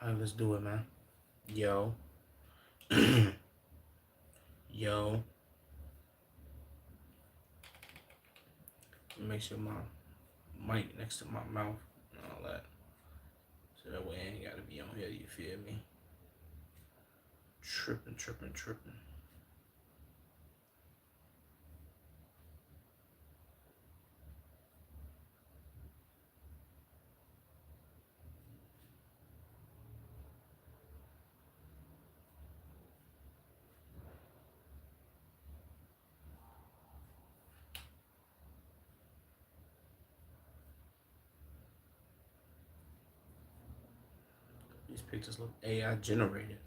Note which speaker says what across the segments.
Speaker 1: All right, let's do it, man. Yo, yo. Make sure my mic next to my mouth and all that. So that way I ain't gotta be on here, you feel me? Tripping. These pictures look AI generated.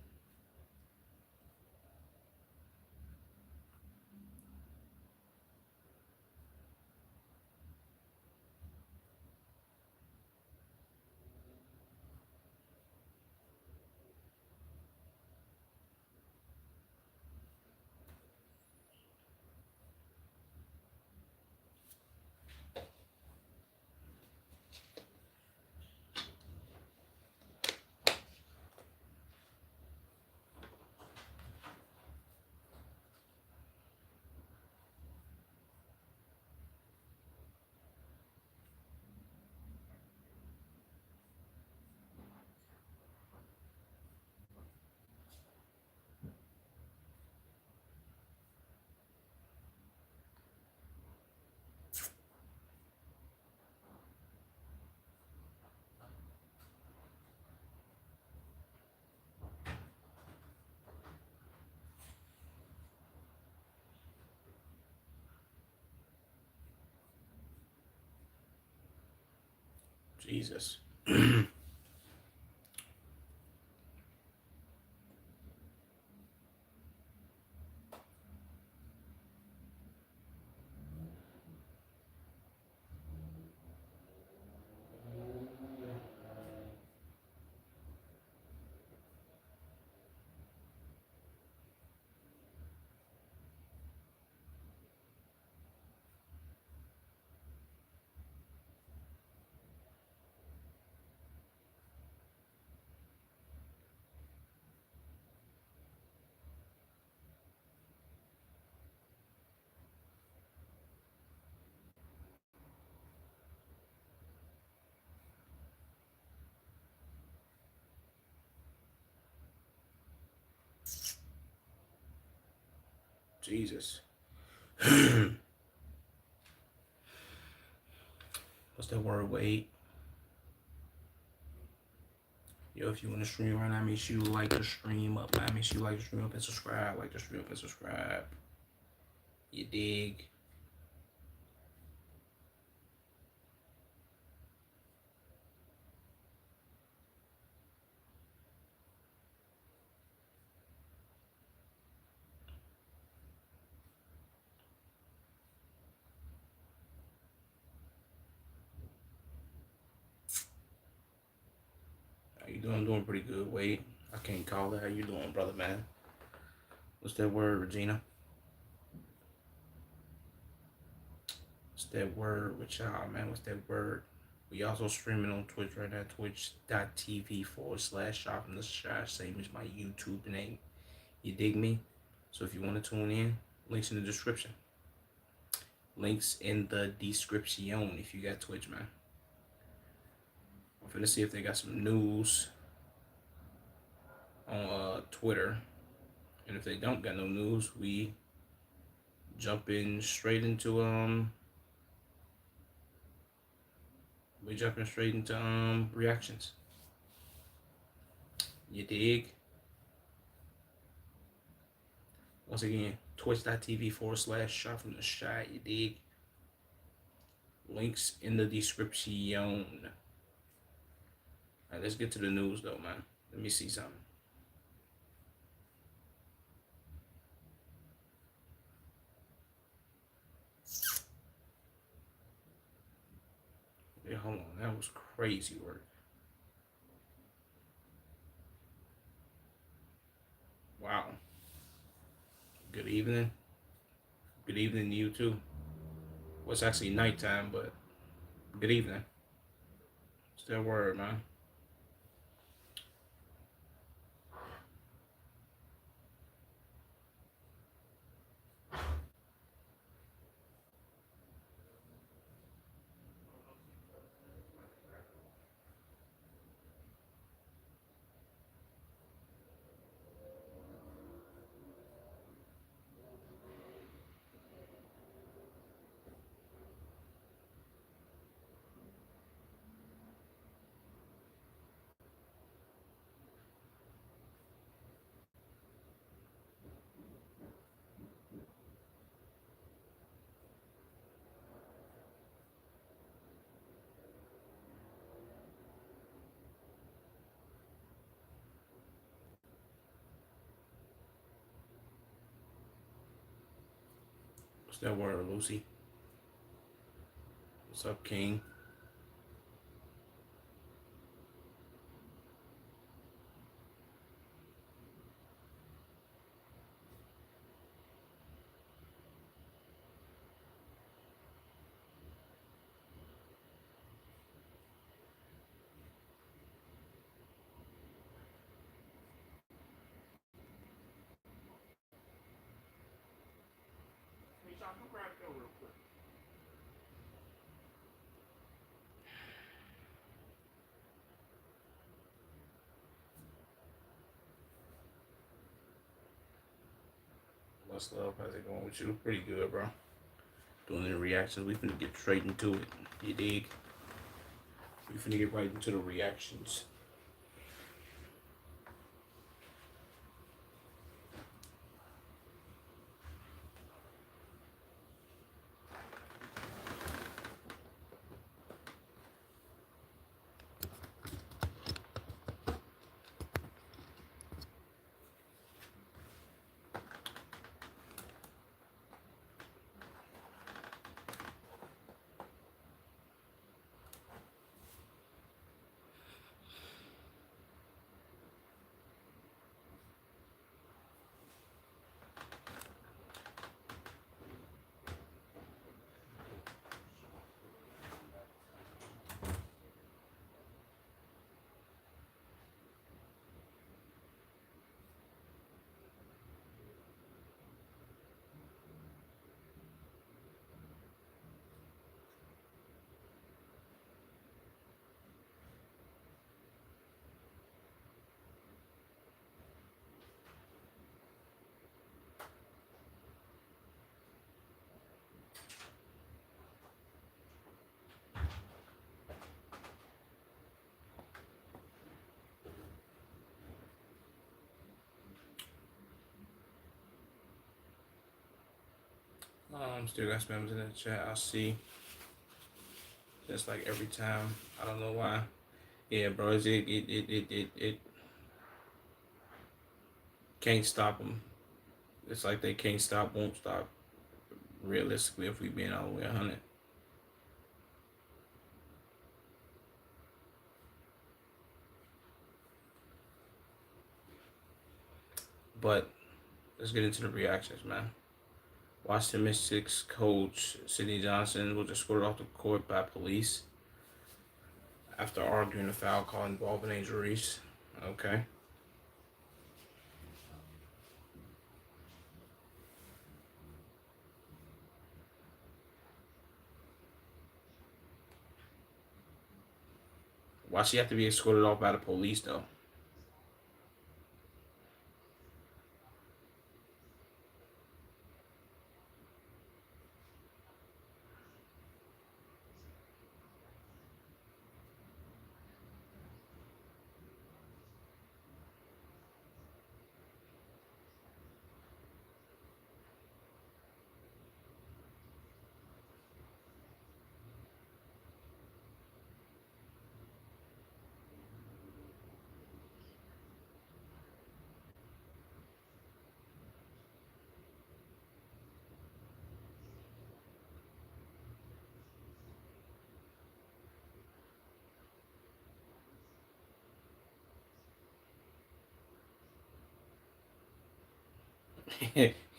Speaker 1: Jesus. Jesus. What's that word? Wait. Yo, if you want to stream right now, make sure you like the stream up, man. Make sure you like the stream up and subscribe. Like the stream up and subscribe. You dig? How you doing? Doing pretty good. Wait, I can't call it. How you doing, brother, man? What's that word, Regina? What's that word with y'all, man? What's that word? We also streaming on Twitch right now, twitch.tv/Shop in the Shy, same as my YouTube name. You dig me? So if you want to tune in, links in the description. Links in the description if you got Twitch, man. I'm finna see if they got some news on Twitter. And if they don't got no news, we jumping straight into reactions. You dig? Once again, twitch.tv/Shop from the Shy. You dig? Links in the description. All right, let's get to the news though, man. Let me see something. Yeah, hold on. That was crazy work. Wow. Good evening. Good evening to you too. Well, it's actually nighttime, but good evening. What's that word, man? That word, Lucy. What's up, King? What's love? How's it going with you? Pretty good, bro. Doing the reactions. We finna get straight into it. You dig? We finna get right into the reactions. Still got spammers in the chat. I'll see. Just like every time. I don't know why. Yeah, bro. It can't stop them. It's like they can't stop, won't stop. Realistically, if we being all the way 100. But let's get into the reactions, man. Washington Mystics coach Sidney Johnson was escorted off the court by police after arguing a foul call involving injuries. Okay. Why she have to be escorted off by the police though?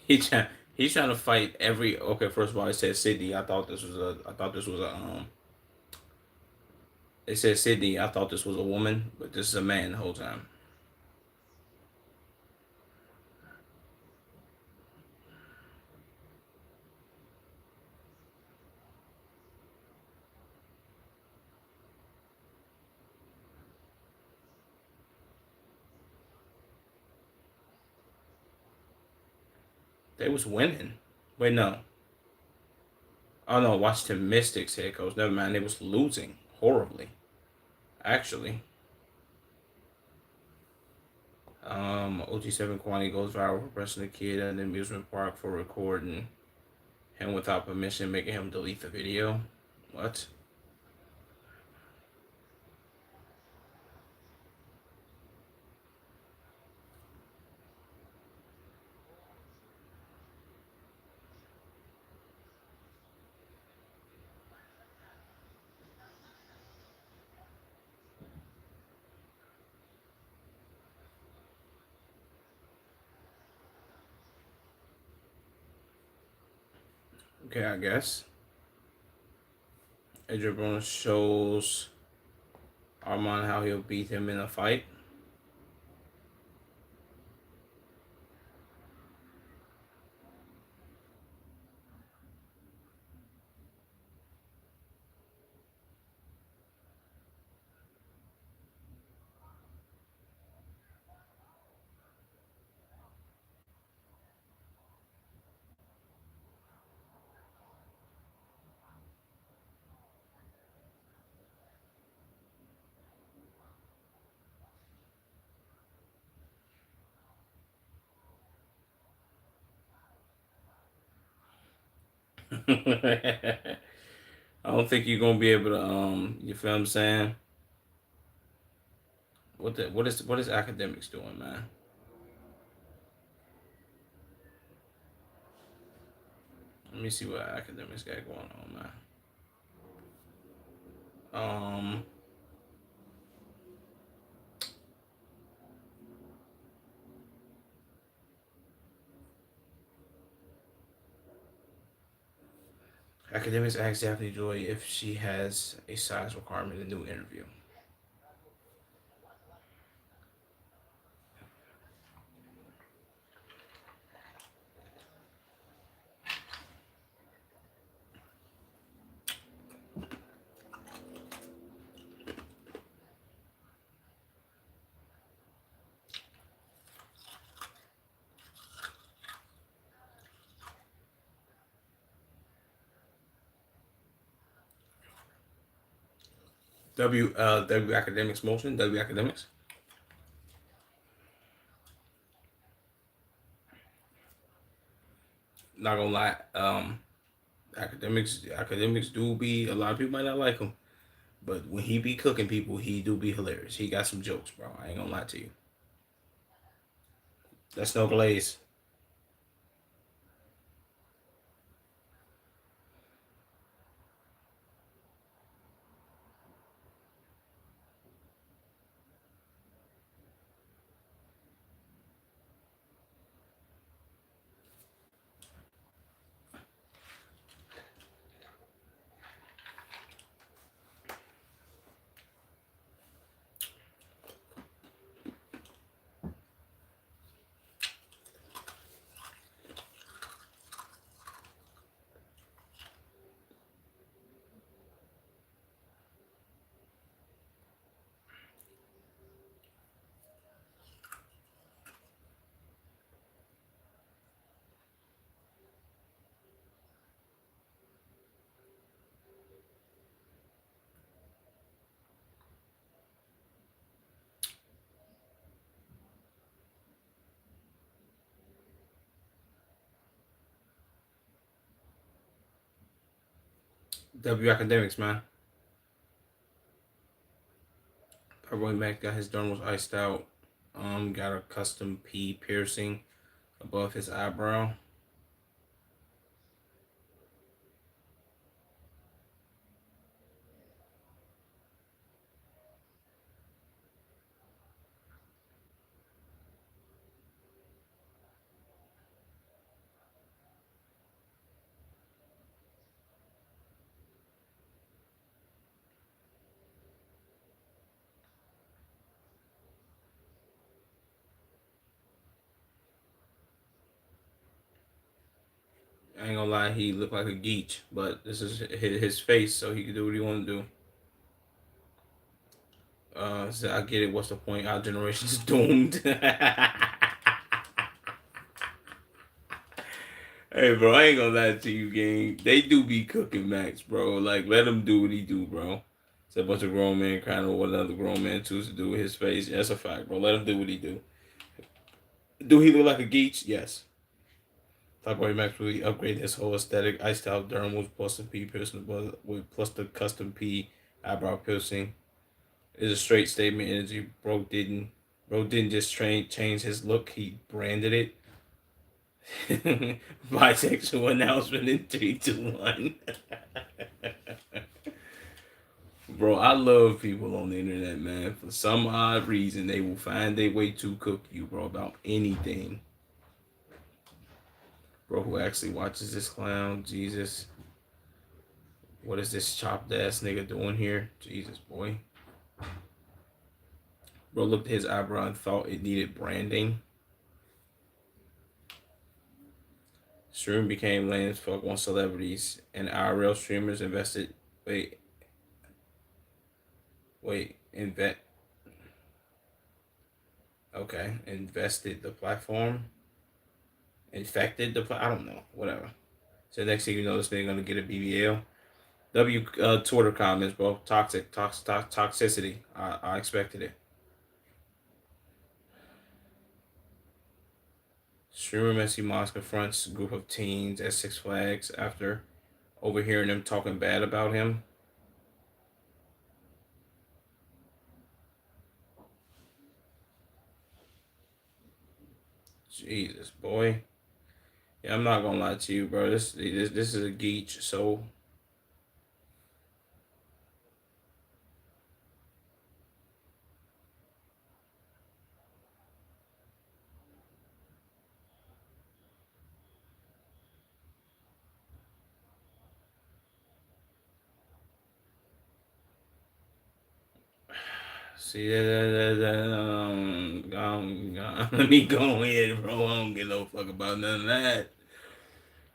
Speaker 1: he trying he's trying to fight every. Okay, first of all, it said Sydney. I thought this was a. It said Sydney. I thought this was a woman, but this is a man the whole time. They was winning. Wait, no. Oh no, Washington Mystics head coach. Never mind. They was losing horribly. Actually. OG7 Kwani goes viral for pressing a kid at an amusement park for recording him without permission, making him delete the video. What? Okay, I guess. Adrian Broner shows Armand how he'll beat him in a fight. I don't think you're gonna be able to you feel what I'm saying? What is academics doing, man? Let me see what academics got going on, man. Um Academics asked Daphne Joy if she has a size requirement in a new interview. W academics motion, W academics. Not gonna lie, academics do be a lot of people might not like him, but when he be cooking people, he do be hilarious. He got some jokes, bro. I ain't gonna lie to you. That's no glaze. W academics, man. Purple Mac got his dermals iced out. Got a custom P piercing above his eyebrow. I ain't gonna lie, he looked like a geech, but this is his face, so he can do what he want to do. So I get it. What's the point? Our generation's doomed. Hey, bro, I ain't gonna lie to you, gang. They do be cooking Max, bro. Like, let him do what he do, bro. It's a bunch of grown men crying over what another grown man chooses to do with his face. Yeah, that's a fact, bro. Let him do what he do. Do he look like a geech? Yes. Talk about Max really upgrade his whole aesthetic. Iced out dermals plus the P piercing with plus the custom P eyebrow piercing. It's a straight statement energy. Bro didn't just change his look. He branded it. Bisexual announcement in 3, 2, 1. Bro, I love people on the internet, man. For some odd reason, they will find their way to cook you, bro, about anything. Bro, who actually watches this clown? Jesus. What is this chopped ass nigga doing here? Jesus, boy. Bro looked at his eyebrow and thought it needed branding. Stream became lame as fuck on celebrities, and IRL streamers invested. Invest. Okay, invested the platform. Infected the. I don't know. Whatever. So next thing you know, this nigga gonna get a BBL. Twitter comments, bro. Toxicity. I expected it. Streamer Messi Moss confronts group of teens at Six Flags after overhearing them talking bad about him. Jesus, boy. Yeah, I'm not gonna lie to you, bro. This is a geech, so see let me go ahead, bro. I don't give no fuck about none of that.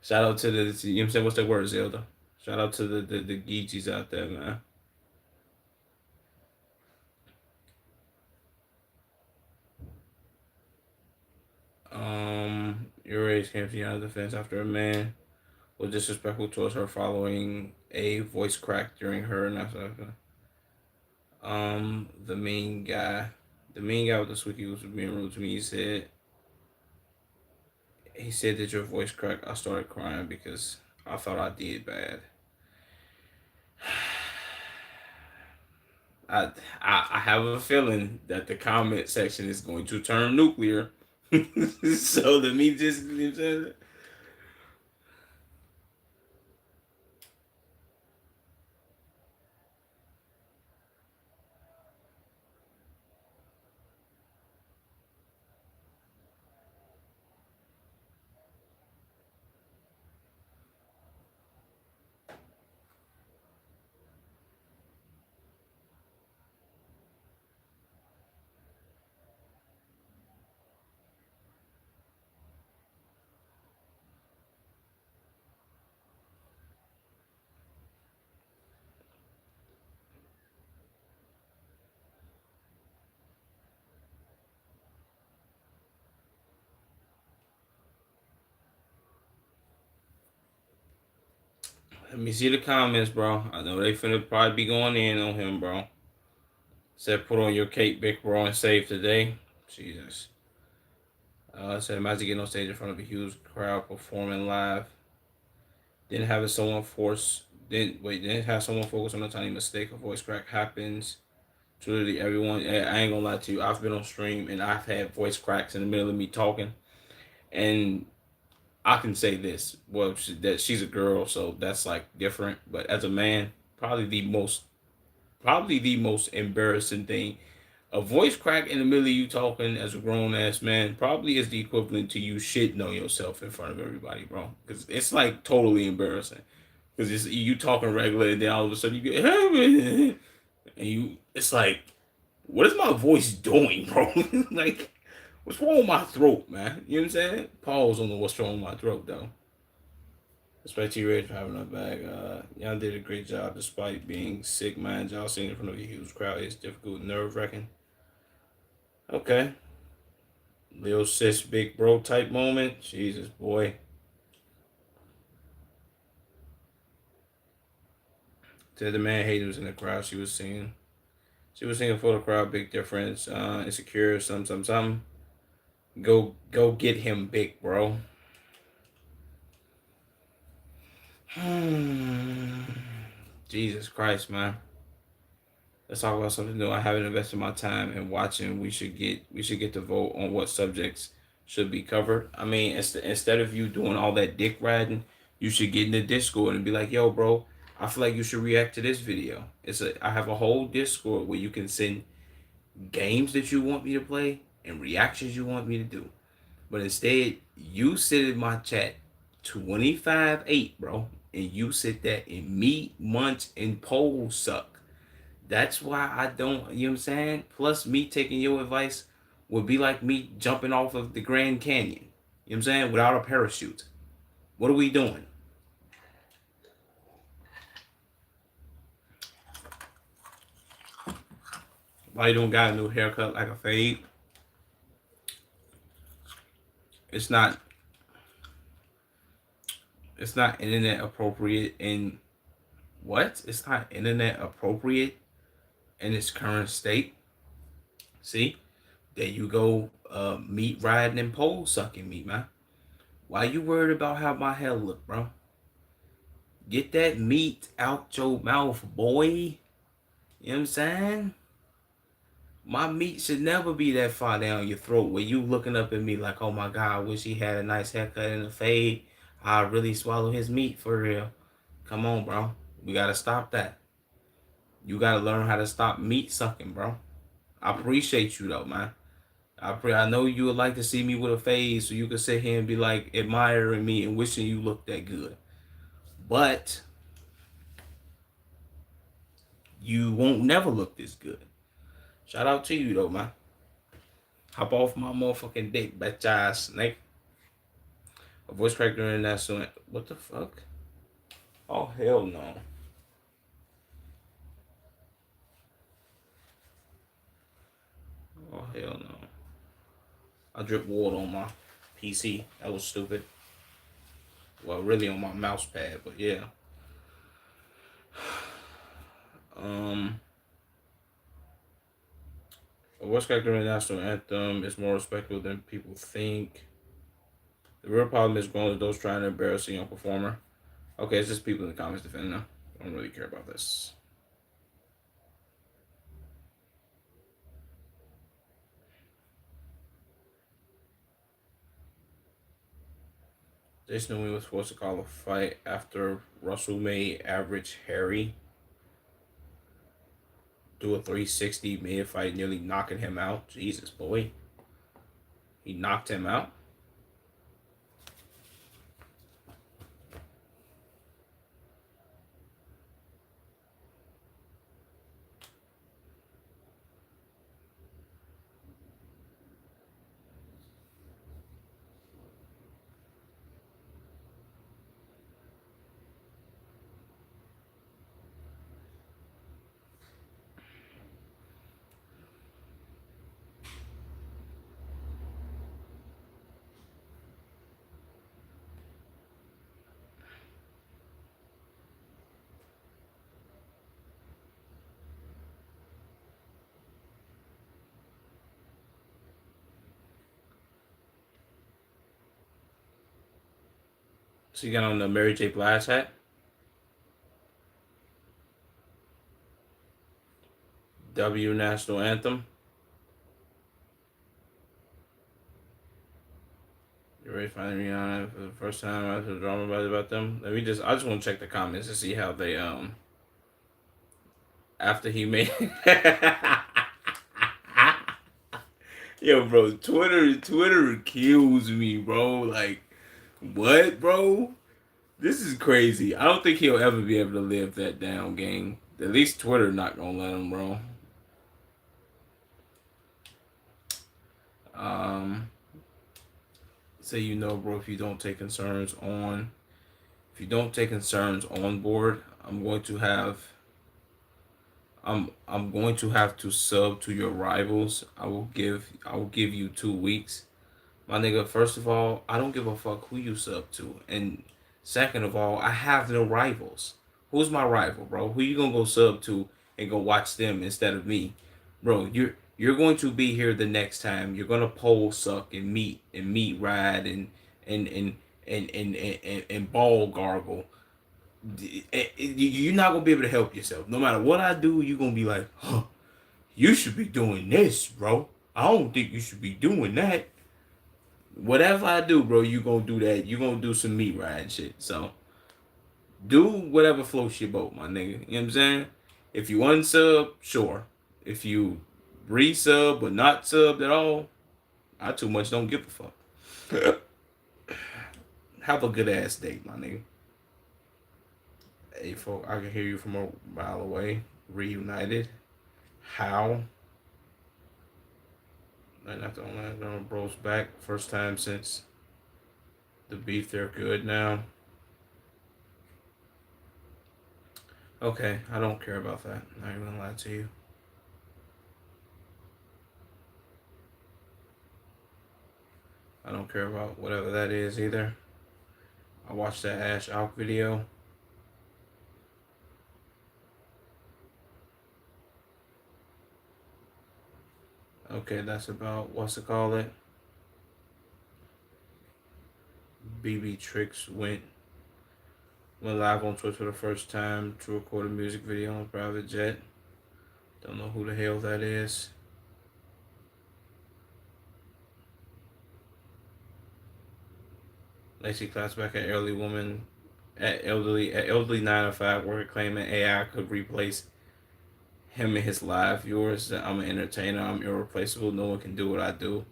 Speaker 1: Shout out to the, you know what I'm saying? What's that word, Zelda? Shout out to the geechies out there, man. Your race came to the United defense after a man was disrespectful towards her following a voice crack during her and the main guy with the squeaky was being rude to me. He said that your voice cracked. I started crying because I thought I did bad. I have a feeling that the comment section is going to turn nuclear. So let me just, let me see the comments, bro. I know they finna probably be going in on him, bro. Said put on your cape, big bro, and save today. Jesus. Said imagine getting on stage in front of a huge crowd performing live. Didn't have someone force. Didn't have someone focus on a tiny mistake. A voice crack happens. Truly, everyone. I ain't gonna lie to you. I've been on stream and I've had voice cracks in the middle of me talking, and I can say this. Well, that she's a girl, so that's like different. But as a man, probably the most embarrassing thing. A voice crack in the middle of you talking as a grown ass man probably is the equivalent to you shitting on yourself in front of everybody, bro. Because it's like totally embarrassing. Because it's you talking regular, and then all of a sudden you get and it's like, what is my voice doing, bro? Like, what's wrong with my throat, man? You know what I'm saying? Pause on the what's wrong with my throat, though. Respect to you, Ray, for having our back. Y'all did a great job despite being sick, man. Y'all singing in front of a huge crowd is difficult, nerve wracking. Okay. Lil sis, big bro type moment. Jesus, boy. To the man haters in the crowd, she was singing. She was singing for the crowd, big difference. Insecure, some. Go get him, big bro. Jesus Christ, man. Let's talk about something new. I haven't invested my time in watching. We should get to vote on what subjects should be covered. I mean, instead of you doing all that dick riding, you should get in the Discord and be like, "Yo, bro, I feel like you should react to this video." I have a whole Discord where you can send games that you want me to play and reactions you want me to do. But instead, you sit in my chat 25.8, bro. And you sit there and meat, munch, and pole suck. That's why I don't, you know what I'm saying? Plus, me taking your advice would be like me jumping off of the Grand Canyon. You know what I'm saying? Without a parachute. What are we doing? Why you don't got a new haircut like a fade? It's not it's not internet appropriate in what? It's not internet appropriate in its current state. See? There you go, meat riding and pole sucking me, man. Why you worried about how my hair look, bro? Get that meat out your mouth, boy. You know what I'm saying? My meat should never be that far down your throat where you looking up at me like, oh my God, I wish he had a nice haircut and a fade. I really swallow his meat for real. Come on, bro. We gotta stop that. You gotta learn how to stop meat sucking, bro. I appreciate you though, man. I know you would like to see me with a fade so you could sit here and be like admiring me and wishing you looked that good. But you won't never look this good. Shout out to you though, man. Hop off my motherfucking dick, bitch ass snake. A voice cracker in that soon. What the fuck? Oh hell no. Oh hell no. I dripped water on my PC. That was stupid. Well, really on my mouse pad, but yeah. A voice cracker in the national anthem is more respectable than people think. The real problem is grown adults trying to embarrass a young performer. Okay, it's just people in the comments defending them. I don't really care about this. Jason Louis was supposed to call a fight after Russell made average Harry do a 360 mid-fight, nearly knocking him out. Jesus, boy. He knocked him out. So you got on the Mary J. Blige hat. W National Anthem. You ready to find Rihanna for the first time after the drama about them? I just want to check the comments to see how they after he made Yo, bro, Twitter kills me, bro. Like, what, bro? This is crazy. I don't think he'll ever be able to live that down, gang. At least Twitter not gonna let him, bro. Say you know, bro, if you don't take concerns on board, I'm going to have to sub to your rivals. I will give you 2 weeks. My nigga, first of all, I don't give a fuck who you sub to. And second of all, I have no rivals. Who's my rival, bro? Who you gonna go sub to and go watch them instead of me? Bro, you're going to be here the next time. You're gonna pole suck and meat ride and and ball gargle. You're not gonna be able to help yourself. No matter what I do, you're gonna be like, huh, you should be doing this, bro. I don't think you should be doing that. Whatever I do, bro, you gonna do that. You gonna do some meat riding shit. So do whatever floats your boat, my nigga. You know what I'm saying? If you unsub, sure. If you resub but not subbed at all, I too much don't give a fuck. Have a good ass day, my nigga. Hey, folk, I can hear you from a mile away. Reunited. How? And after online, bro's back. First time since the beef. They're good now. Okay, I don't care about that. I'm not even gonna lie to you. I don't care about whatever that is either. I watched that Ash Out video. Okay, that's about what's it called it? BB Tricks went live on Twitch for the first time to record a music video on a private jet. Don't know who the hell that is. Lacey claps back at elderly 905 worker claiming AI could replace him and his live viewers. I'm an entertainer. I'm irreplaceable. No one can do what I do.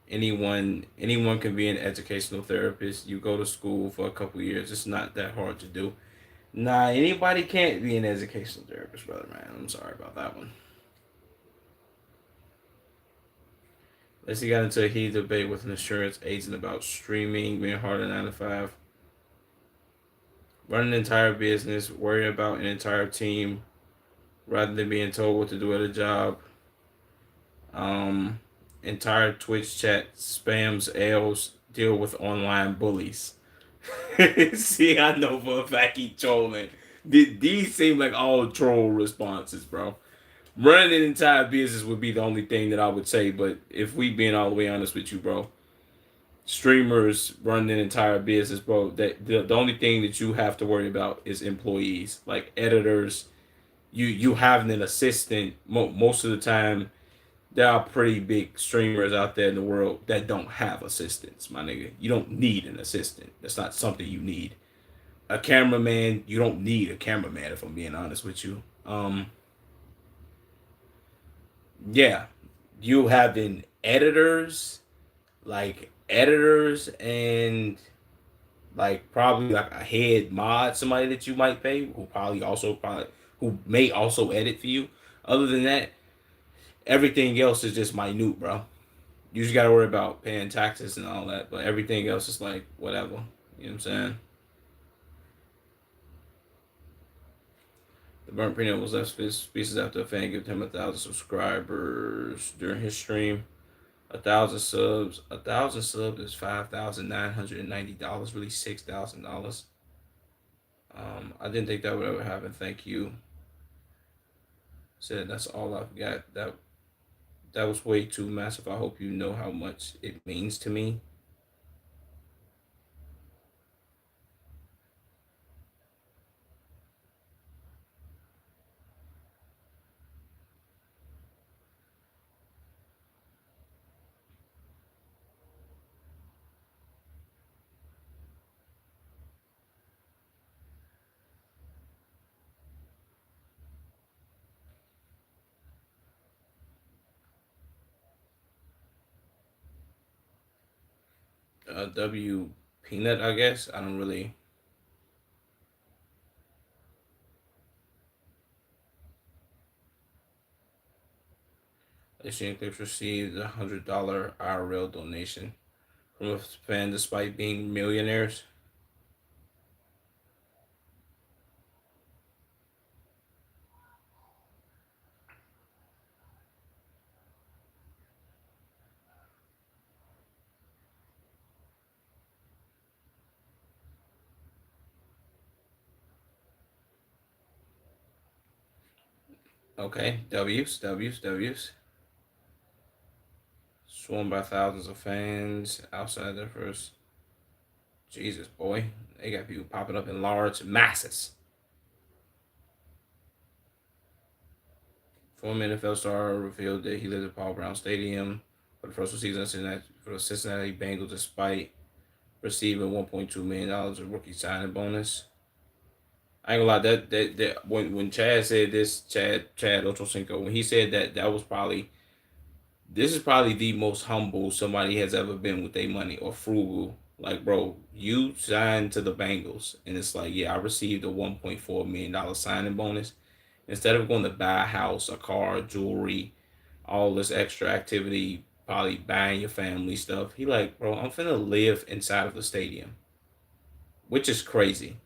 Speaker 1: Anyone can be an educational therapist. You go to school for a couple years. It's not that hard to do. Nah, anybody can't be an educational therapist, brother, man. I'm sorry about that one. Lacey got into a heated debate with an insurance agent about streaming being harder than 9 to 5. Run an entire business, worry about an entire team rather than being told what to do at a job. Entire Twitch chat spams L's, deal with online bullies. See, I know for a fact he trolling. These seem like all troll responses, bro. Running an entire business would be the only thing that I would say, but if we being all the way honest with you, bro, streamers running an entire business, bro, that the only thing that you have to worry about is employees, like editors. You having an assistant most of the time. There are pretty big streamers out there in the world that don't have assistants, my nigga. You don't need an assistant. That's not something you need. A cameraman, you don't need a cameraman, if I'm being honest with you. Yeah, you having editors and like probably like a head mod, somebody that you might pay who who may also edit for you. Other than that, everything else is just minute, bro. You just gotta worry about paying taxes and all that, but everything else is like whatever. You know what I'm saying? The burnt peanut was left pieces after a fan gave him 1,000 subscribers during his stream. 1,000 subs. 1,000 subs is $5,990. Really $6,000. I didn't think that would ever happen. Thank you. Said that's all I've got. That was way too massive. I hope you know how much it means to me. W Peanut, I guess. I don't really. Asian Clips received $100 IRL donation from a fan despite being millionaires. Okay, W's. Swarmed by thousands of fans outside their first. Jesus, boy. They got people popping up in large masses. Former NFL star revealed that he lived at Paul Brown Stadium for the first season for the Cincinnati Bengals despite receiving $1.2 million of rookie signing bonus. I ain't gonna lie, that when Chad said this, Chad Ochocinco, when he said that was this is probably the most humble somebody has ever been with their money, or frugal. Like, bro, you signed to the Bengals, and it's like, yeah, I received a $1.4 million signing bonus. Instead of going to buy a house, a car, jewelry, all this extra activity, probably buying your family stuff, he like, bro, I'm finna live inside of the stadium, which is crazy.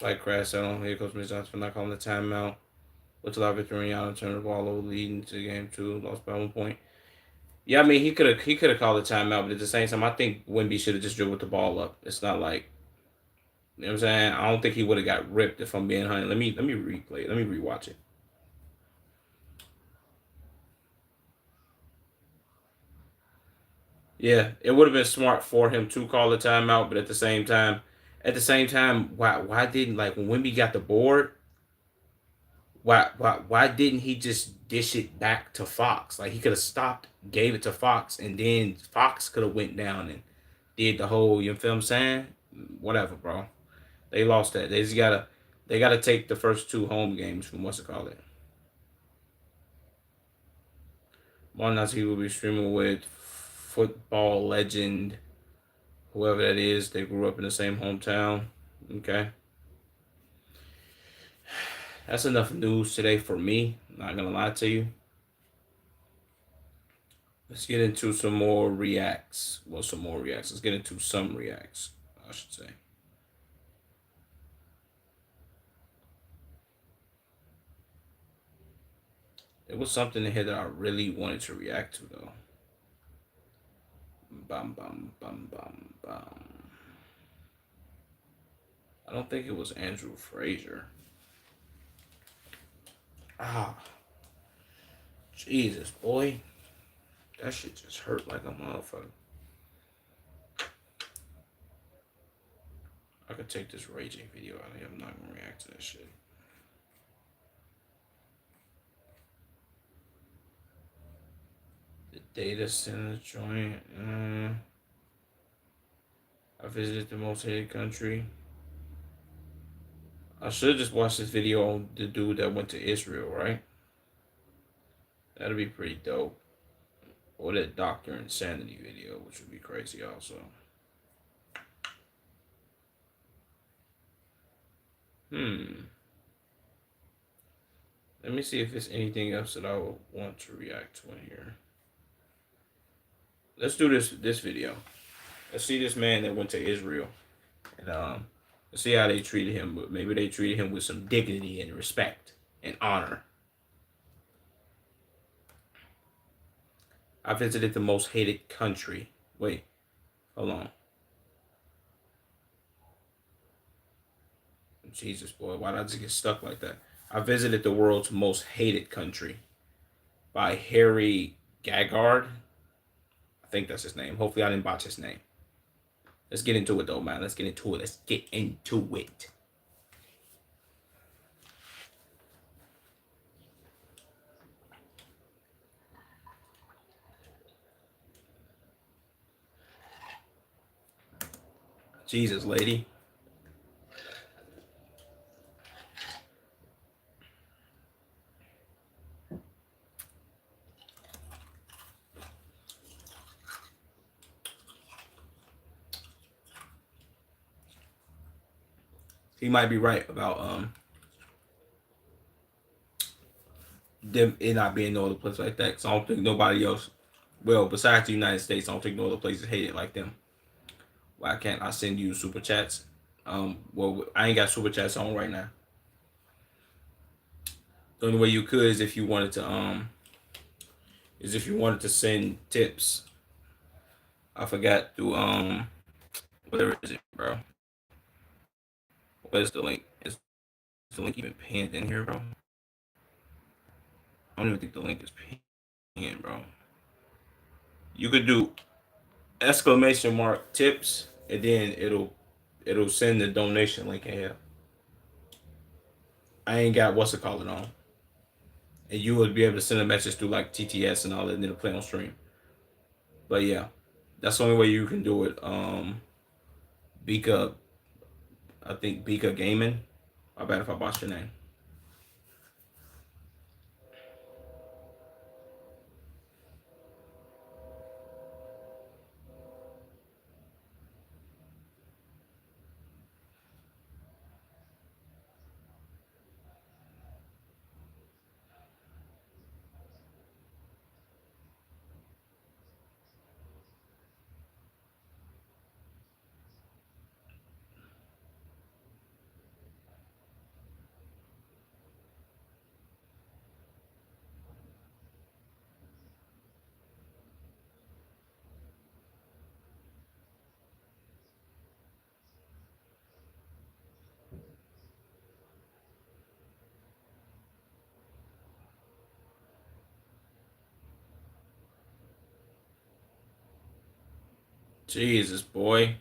Speaker 1: Like Crash out on here goes Miss Johnson for not calling the timeout. With a lot of Victoriano turned the ball over, leading to game two, lost by 1 point. Yeah, I mean he could have called the timeout, but at the same time, I think Wimby should have just dribbled the ball up. It's not like, you know what I'm saying. I don't think he would have got ripped if I'm being honest. Let me replay it. Let me rewatch it. Yeah, it would have been smart for him to call the timeout, but at the same time, why didn't, like, when Wimby got the board? Why didn't he just dish it back to Fox? Like, he could have stopped, gave it to Fox, and then Fox could have went down and did the whole, you feel what I'm saying? Whatever, bro. They lost that. They gotta take the first two home games from what's it called it. Monty will be streaming with football legend, whoever that is. They grew up in the same hometown. Okay. That's enough news today for me. Not gonna lie to you. Let's get into some more reacts. Well, some more reacts. Let's get into some reacts, I should say. It was something in here that I really wanted to react to, though. Bum, bum, bum, bum, bum. I don't think it was Andrew Frazier. Ah, Jesus, boy. That shit just hurt like a motherfucker. I could take this raging video out of here. I'm not gonna react to that shit. The data center joint. I visited the most hated country. I should just watch this video on the dude that went to Israel, right? That'd be pretty dope. Or that Doctor Insanity video, which would be crazy also. Hmm. Let me see if there's anything else that I would want to react to in here. Let's do this video. Let's see this man that went to Israel, and let's see how they treated him. But maybe they treated him with some dignity and respect and honor. I visited the most hated country. Wait, hold on. Jesus, boy, why did I just get stuck like that? I visited the world's most hated country by Harry Gaggard. I think that's his name. Hopefully, I didn't botch his name. Let's get into it, though, man. Let's get into it. Let's get into it. Jesus, lady. He might be right about them it not being no other place like that. Cause I don't think nobody else. Well, besides the United States, I don't think no other places hate it like them. Why can't I send you super chats? Well, I ain't got super chats on right now. The only way you could is if you wanted to send tips. I forgot to whatever is it, bro? Where's the link? Is the link even pinned in here, bro? I don't even think the link is pinned, bro. You could do exclamation mark tips, and then it'll send the donation link in here. I ain't got what's it called it on, and you would be able to send a message through like TTS and all that, and it'll play on stream. But yeah, that's the only way you can do it. Bika, I think Bika Gaming. I bet if I botched your name. Jesus, boy.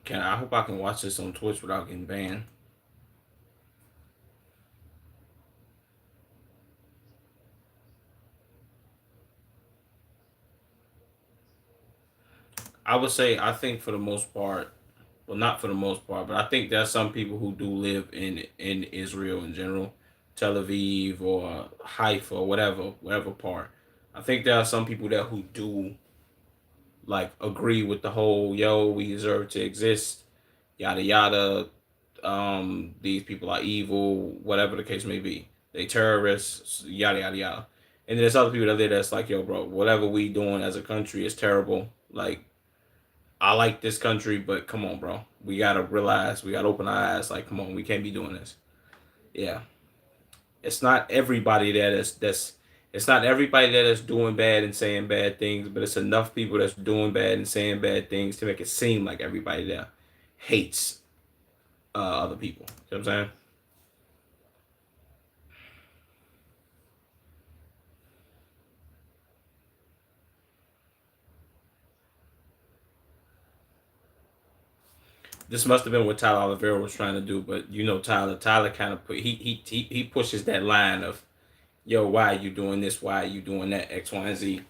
Speaker 1: I hope I can watch this on Twitch without getting banned. I would say, I think for the most part, well, not for the most part, but I think there's some people who do live in Israel in general, Tel Aviv or Haifa, or whatever part. I think there are some people there who do like agree with the whole yo, we deserve to exist, yada yada. These people are evil, whatever the case may be. They terrorists, yada yada yada. And then there's other people that there that's like, yo, bro, whatever we doing as a country is terrible. Like, I like this country, but come on, bro. We gotta realize, we gotta open our eyes. Like, come on, we can't be doing this. Yeah, it's not everybody that's it's not everybody that is doing bad and saying bad things, but it's enough people that's doing bad and saying bad things to make it seem like everybody there hates other people. You know what I'm saying? This must have been what Tyler Oliveira was trying to do, but you know, Tyler kind of put he pushes that line of, yo, why are you doing this? Why are you doing that? X, Y, and Z.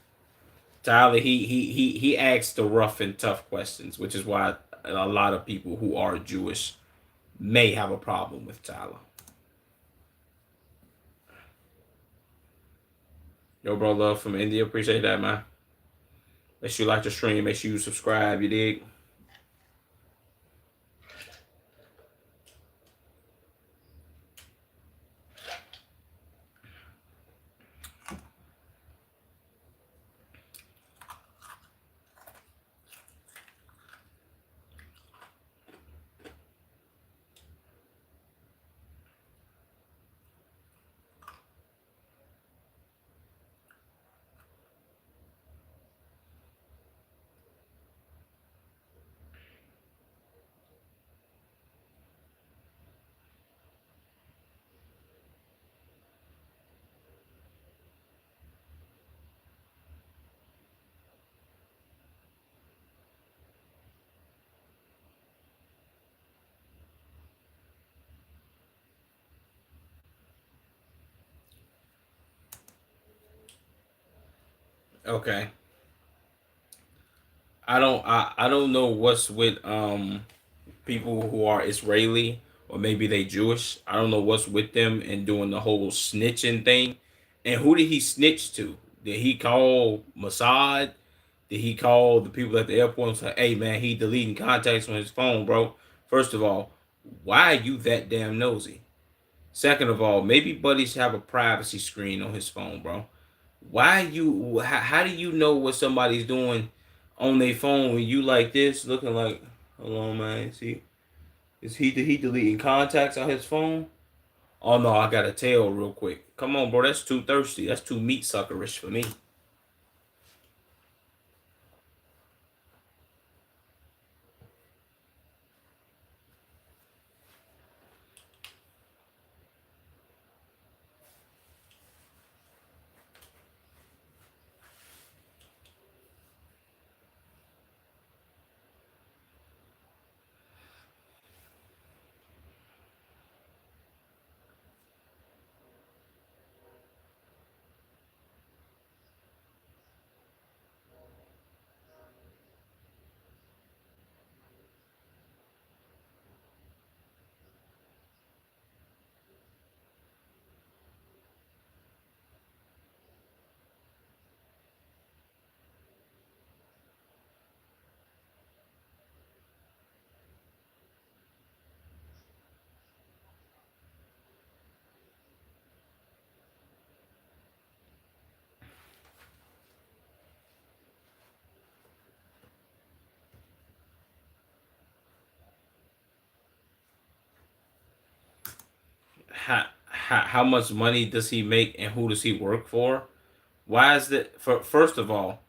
Speaker 1: Tyler, he asks the rough and tough questions, which is why a lot of people who are Jewish may have a problem with Tyler. Yo, bro, love from India, appreciate that, man. Make sure you like the stream, make sure you subscribe, you dig? Okay. I don't know what's with people who are Israeli or maybe they Jewish. I don't know what's with them and doing the whole snitching thing. And who did he snitch to? Did he call Mossad? Did he call the people at the airport and say, "Hey man, he deleting contacts on his phone, bro"? First of all, why are you that damn nosy? Second of all, maybe Buddy should have a privacy screen on his phone, bro. Why you? How do you know what somebody's doing on their phone when you like this, looking like, hold on, man, see, did he deleting contacts on his phone? Oh no, I gotta tell real quick. Come on, bro, that's too thirsty. That's too meat suckerish for me. How much money does he make and who does he work for? Why is that? First of all,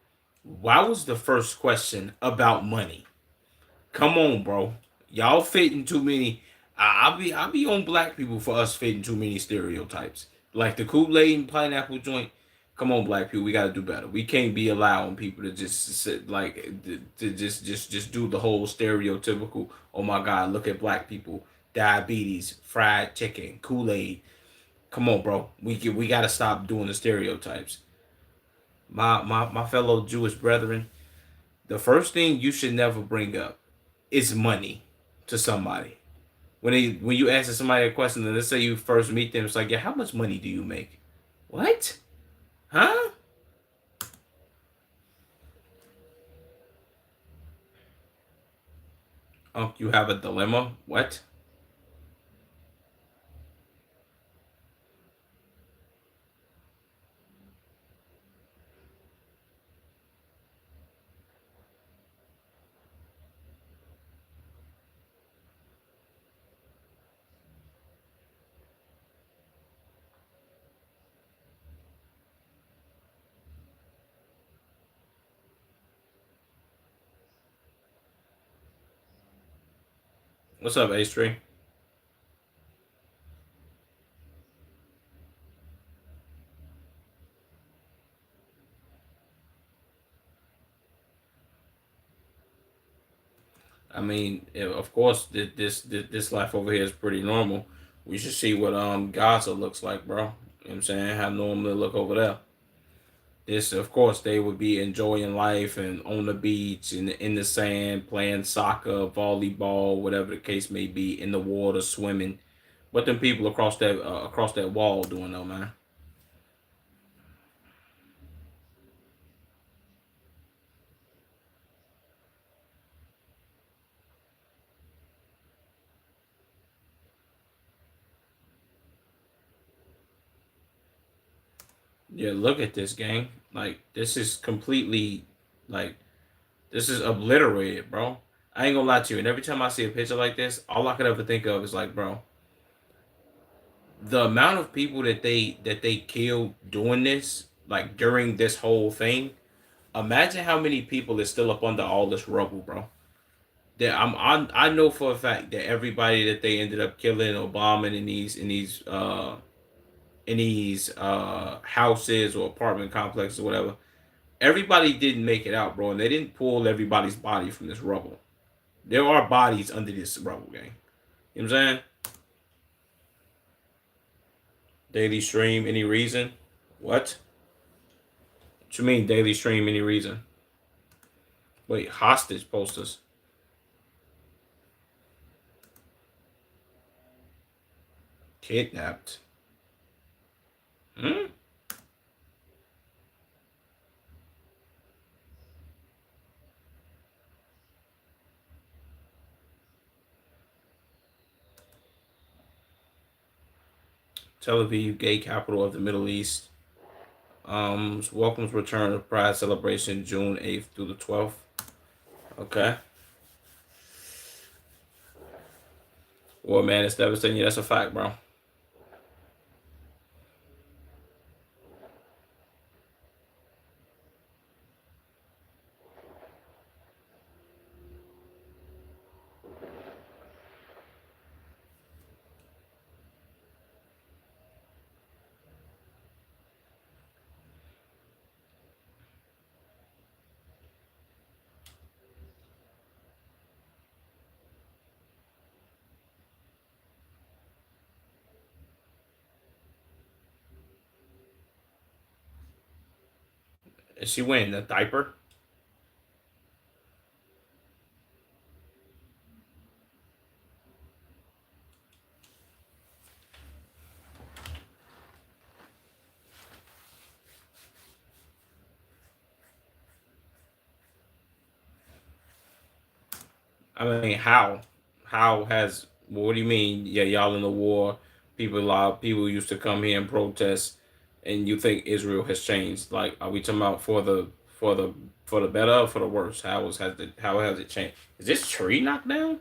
Speaker 1: why was the first question about money? Come on, bro. Y'all fitting too many. I'll be on black people for us fitting too many stereotypes. Like the Kool-Aid and pineapple joint. Come on, black people, we got to do better. We can't be allowing people to just sit like to just do the whole stereotypical. Oh my God, look at black people, diabetes, fried chicken, Kool Aid. Come on, bro. We got to stop doing the stereotypes. My fellow Jewish brethren, the first thing you should never bring up is money to somebody. When you ask somebody a question, and let's say you first meet them, it's like, yeah, how much money do you make? What? Huh? You have a dilemma? What? What's up, A3? I mean, of course, this life over here is pretty normal. We should see what Gaza looks like, bro. You know what I'm saying? How normal it look over there. This, of course, they would be enjoying life and on the beach and in the sand, playing soccer, volleyball, whatever the case may be, in the water, swimming. What them people across that wall doing though, man? Yeah, look at this gang. Like this is completely like this is obliterated, bro. I ain't gonna lie to you. And every time I see a picture like this, all I could ever think of is like, bro, the amount of people that they killed doing this, like during this whole thing. Imagine how many people is still up under all this rubble, bro. That I know for a fact that everybody that they ended up killing or bombing in these houses or apartment complexes or whatever, everybody didn't make it out, bro, and they didn't pull everybody's body from this rubble. There are bodies under this rubble, gang. You know what I'm saying? Daily stream, any reason? What? What you mean daily stream, any reason? Wait, hostage posters. Kidnapped. Hmm? Tel Aviv, gay capital of the Middle East. Welcomes return of Pride celebration June 8th through the 12th. Okay. Well, man, it's devastating. Yeah, that's a fact, bro. Is she wearing a diaper? I mean, how? How has? What do you mean? Yeah, y'all in the war. People used to come here and protest, and you think Israel has changed? Like, are we talking about for the better or for the worse? How has it changed? Is this tree knocked down?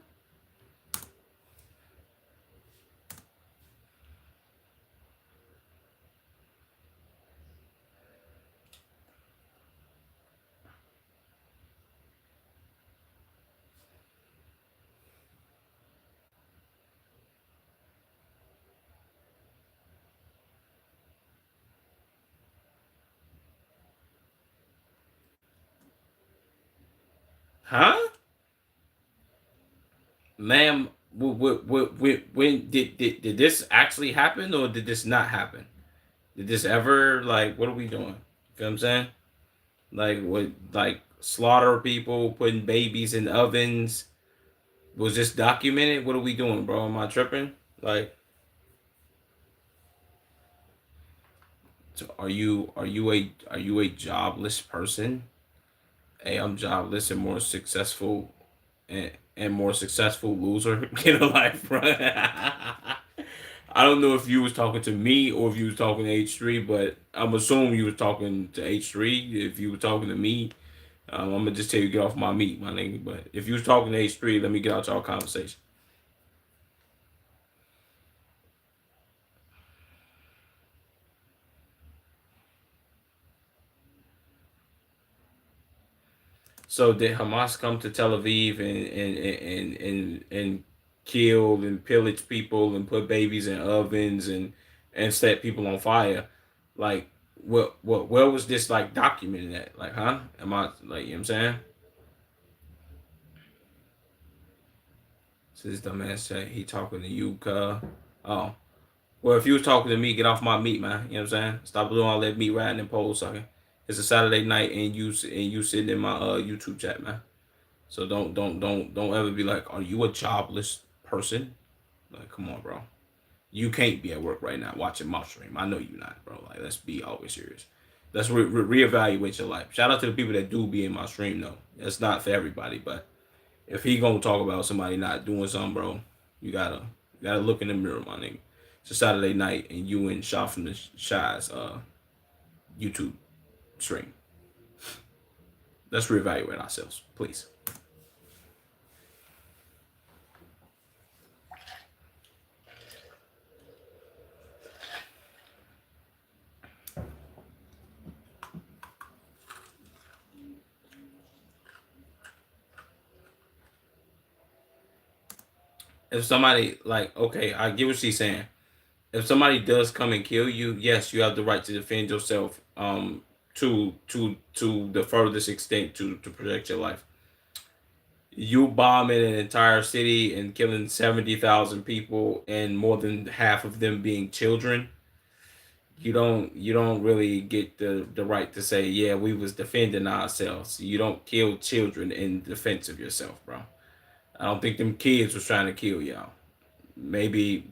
Speaker 1: Huh? Ma'am, when did this actually happen or did this not happen? Did this ever, like, what are we doing? You feel what I'm saying? Like, what, like, slaughter people, putting babies in ovens? Was this documented? What are we doing, bro? Am I tripping? Like, so are you a jobless person? Hey, I'm jobless and more successful and more successful loser in a life, bro. I don't know if you was talking to me or if you was talking to H3, but I'm assuming you was talking to H3. If you were talking to me, I'm gonna just tell you get off my meat, my nigga. But if you was talking to H3, let me get out y'all conversation. So did Hamas come to Tel Aviv and kill and pillage people and put babies in ovens and set people on fire? Like what where was this like documented at? Like, huh? Am I like, you know what I'm saying? So this dumbass say he talking to you, cuz. Oh. Well, if you was talking to me, get off my meat, man. You know what I'm saying? Stop doing all that meat riding and pole sucking. It's a Saturday night and you sitting in my YouTube chat, man. So don't ever be like, are you a jobless person? Like, come on, bro. You can't be at work right now watching my stream. I know you not, bro. Like, let's be always serious. Let's reevaluate your life. Shout out to the people that do be in my stream though. It's not for everybody, but if he gonna talk about somebody not doing something, bro, you gotta look in the mirror, my nigga. It's a Saturday night and you in Shot from the Shy's YouTube stream. Let's reevaluate ourselves, please. If somebody like, okay, I get what she's saying. If somebody does come and kill you, yes, you have the right to defend yourself. To the furthest extent to protect your life. You bombing an entire city and killing 70,000 people and more than half of them being children. You don't really get the right to say, yeah, we was defending ourselves. You don't kill children in defense of yourself, bro. I don't think them kids was trying to kill y'all. Maybe,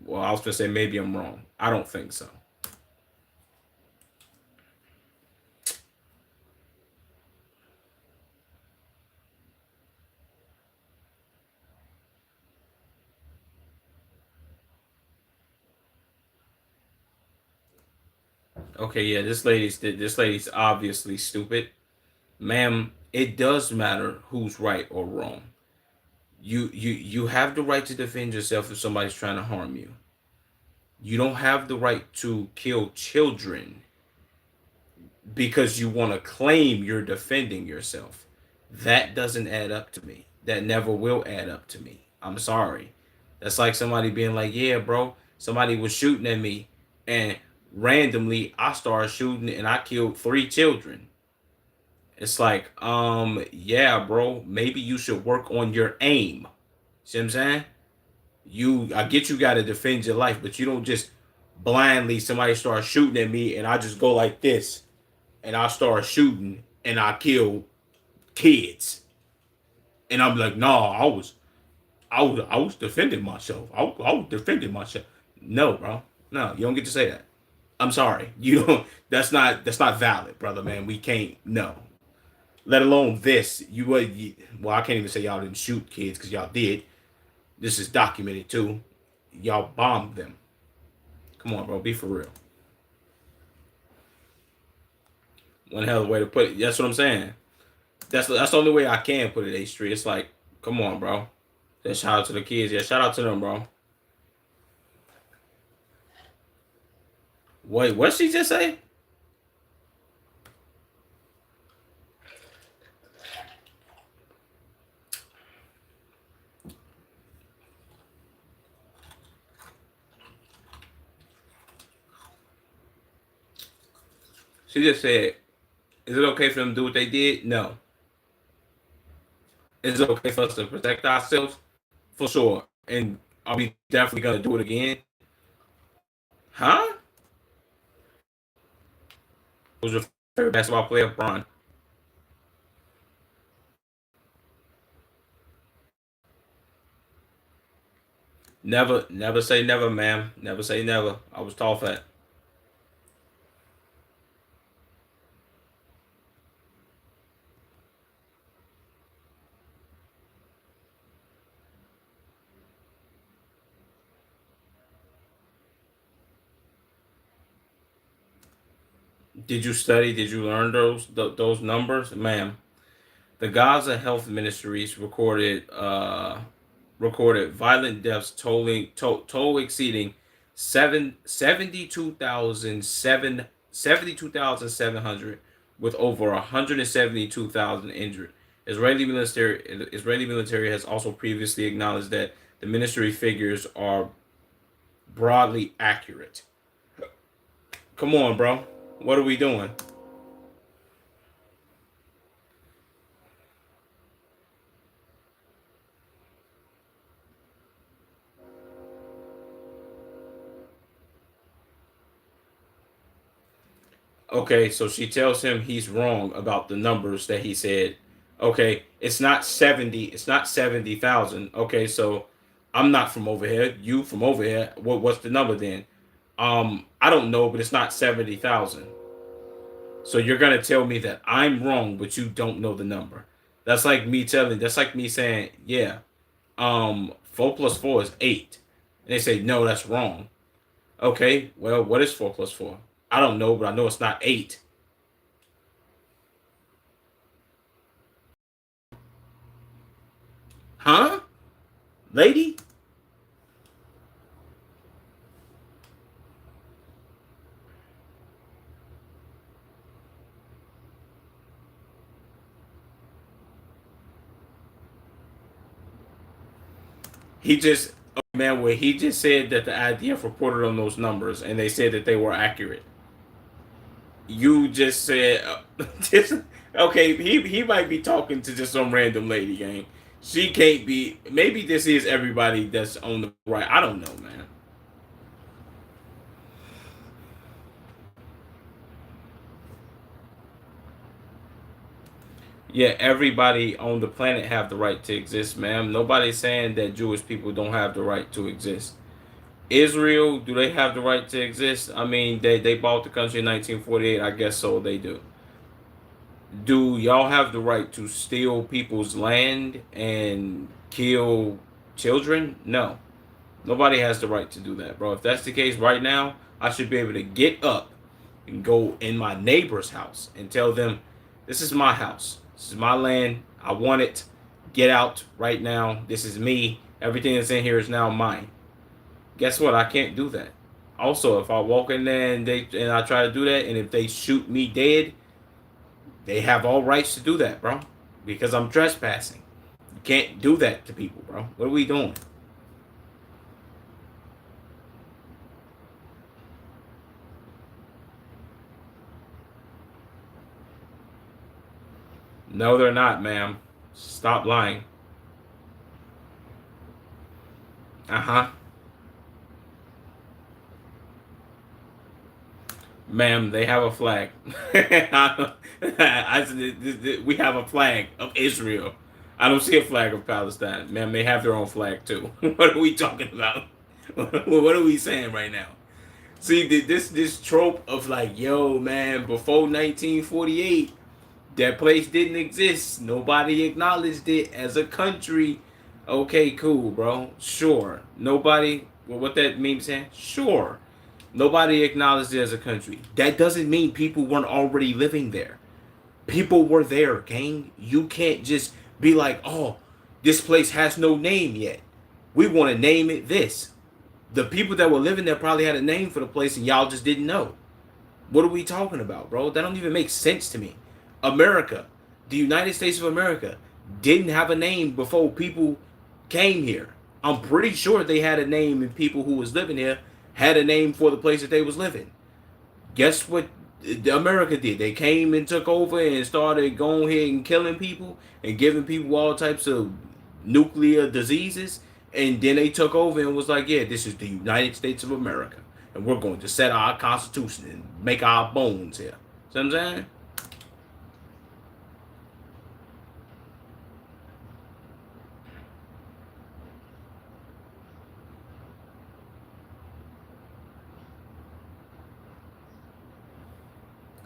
Speaker 1: well, I was gonna say maybe I'm wrong. I don't think so. Okay, yeah, this lady's obviously stupid, ma'am. It does matter who's right or wrong. You have the right to defend yourself if somebody's trying to harm you. You don't have the right to kill children because you want to claim you're defending yourself. That doesn't add up to me. That never will add up to me. I'm sorry. That's like somebody being like, yeah, bro, somebody was shooting at me and randomly I started shooting and I killed 3 children. It's like, yeah, bro, maybe you should work on your aim. See what I'm saying? I get you got to defend your life, but you don't just blindly somebody start shooting at me and I just go like this and I start shooting and I kill kids. And I'm like, no, I was defending myself. I was defending myself. No, bro. No, you don't get to say that. I'm sorry. You don't. That's not valid, brother. Man, we can't. No. Let alone this. Well, I can't even say y'all didn't shoot kids because y'all did. This is documented too. Y'all bombed them. Come on, bro. Be for real. One hell of a way to put it. That's what I'm saying. That's the only way I can put it. H3. It's like, come on, bro. Then shout out to the kids. Yeah, shout out to them, bro. Wait, what she just say? She just said, "Is it okay for them to do what they did?" No. Is it okay for us to protect ourselves? For sure. And are we definitely gonna do it again? Huh? Who's your favorite basketball player? Bron. Never, never say never, ma'am. Never say never. I was taught that. Did you study? Did you learn those numbers, ma'am? The Gaza Health Ministries recorded violent deaths toll exceeding 72,700 with over 172,000 injured. Israeli military has also previously acknowledged that the ministry figures are broadly accurate. Come on, bro. What are we doing? Okay, so she tells him he's wrong about the numbers that he said. Okay, it's not 70, it's not 70,000. Okay, so I'm not from over here, you from over here. What's the number then? I don't know, but it's not 70,000. So you're gonna tell me that I'm wrong, but you don't know the number. That's like me saying, yeah, 4 plus 4 is 8. And they say, no, that's wrong. Okay, well, what is 4 plus 4? I don't know, but I know it's not 8. Huh? Lady? He just, oh, man, well, he just said that the IDF reported on those numbers and they said that they were accurate. You just said, just, okay, he might be talking to just some random lady, gang. She can't be, maybe this is everybody that's on the right. I don't know, man. Yeah, everybody on the planet have the right to exist, ma'am. Nobody's saying that Jewish people don't have the right to exist. Israel, do they have the right to exist? I mean, they bought the country in 1948. I guess so. They do. Do y'all have the right to steal people's land and kill children? No. Nobody has the right to do that, bro. If that's the case right now, I should be able to get up and go in my neighbor's house and tell them, this is my house. This is my land. I want it. Get out right now. This is me. Everything that's in here is now mine. Guess what? I can't do that. Also, if I walk in there and I try to do that, and if they shoot me dead, they have all rights to do that, bro. Because I'm trespassing. You can't do that to people, bro. What are we doing? No, they're not, ma'am. Stop lying. Uh huh. Ma'am, they have a flag. We have a flag of Israel. I don't see a flag of Palestine. Ma'am, they have their own flag too. What are we talking about? What are we saying right now? See, this trope of like, yo, man, before 1948, that place didn't exist. Nobody acknowledged it as a country. Okay, cool, bro. Sure. Nobody. Well, what that means, saying? Sure. Nobody acknowledged it as a country. That doesn't mean people weren't already living there. People were there, gang. You can't just be like, oh, this place has no name yet. We want to name it this. The people that were living there probably had a name for the place and y'all just didn't know. What are we talking about, bro? That don't even make sense to me. America, the United States of America, didn't have a name before people came here. I'm pretty sure they had a name and people who was living here had a name for the place that they was living. Guess what? America did. They came and took over and started going ahead and killing people and giving people all types of nuclear diseases. And then they took over and was like, yeah, this is the United States of America. And we're going to set our constitution and make our bones here. See what I'm saying?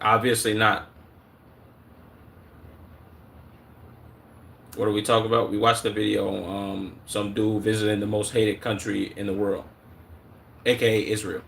Speaker 1: Obviously not. What do we talk about? We watched the video on some dude visiting the most hated country in the world, aka Israel.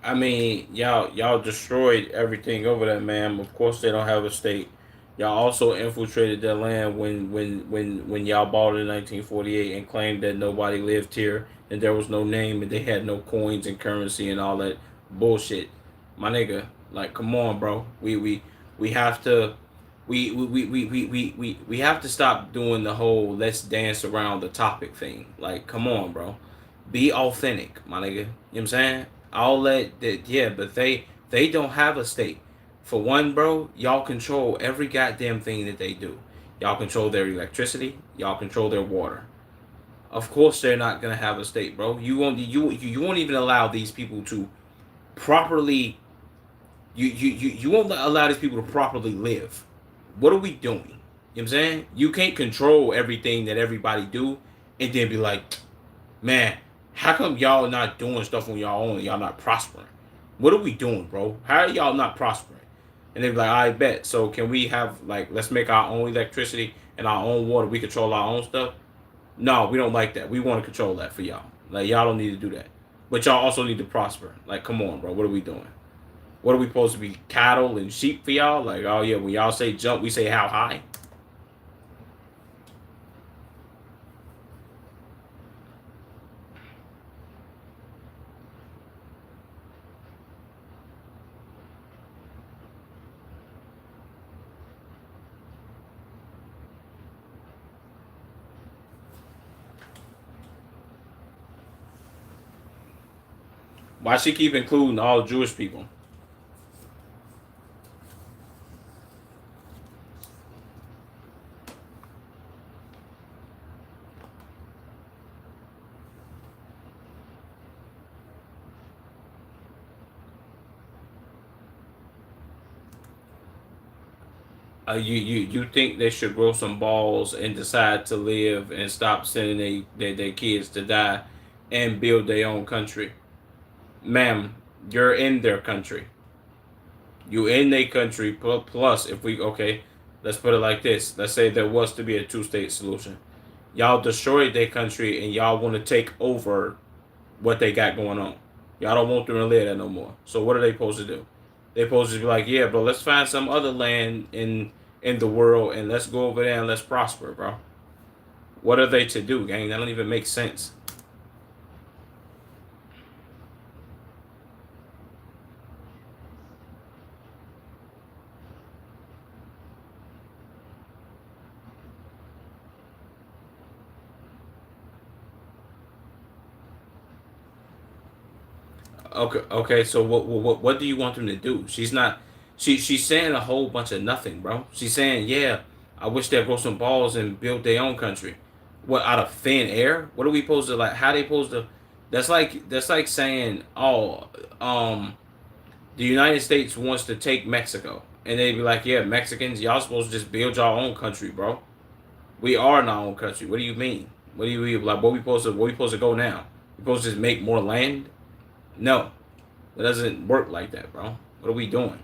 Speaker 1: I mean, y'all destroyed everything over there, man. Of course, they don't have a state. Y'all also infiltrated their land when y'all bought it in 1948 and claimed that nobody lived here and there was no name and they had no coins and currency and all that bullshit. My nigga, like, come on, bro. We have to we have to stop doing the whole let's dance around the topic thing. Like, come on, bro. Be authentic, my nigga. You know what I'm saying? All that, yeah, but they don't have a state. For one, bro, y'all control every goddamn thing that they do. Y'all control their electricity. Y'all control their water. Of course, they're not gonna have a state, bro. You won't even allow these people to properly. You won't allow these people to properly live. What are we doing? You know what I'm saying? You can't control everything that everybody do, and then be like, man, how come y'all not doing stuff on y'all own? Y'all not prospering. What are we doing, bro? How are y'all not prospering? And they be like, I bet. So can we have like let's make our own electricity and our own water? We control our own stuff. No, we don't like that. We want to control that for y'all. Like y'all don't need to do that. But y'all also need to prosper. Like, come on, bro. What are we doing? What are we supposed to be? Cattle and sheep for y'all? Like, oh yeah, when y'all say jump, we say how high? Why she keep including all Jewish people? You think they should grow some balls and decide to live and stop sending their kids to die and build their own country? Ma'am, you're in their country. You in their country. Plus, if we okay, let's put it like this. Let's say there was to be a two-state solution. Y'all destroyed their country and y'all want to take over what they got going on. Y'all don't want them to live there no more. So what are they supposed to do? They supposed to be like, yeah, bro, let's find some other land in the world and let's go over there and let's prosper, bro. What are they to do, gang? That don't even make sense. Okay. So what do you want them to do? She's not. She's saying a whole bunch of nothing, bro. She's saying, yeah, I wish they'd grow some balls and build their own country. What, out of thin air? What are we supposed to, like? How they supposed to? That's like saying, oh, the United States wants to take Mexico, and they'd be like, yeah, Mexicans, y'all supposed to just build your own country, bro. We are in our own country. What do you mean? What do you like? Where we supposed to go now? We supposed to just make more land? No, it doesn't work like that, bro. What are we doing?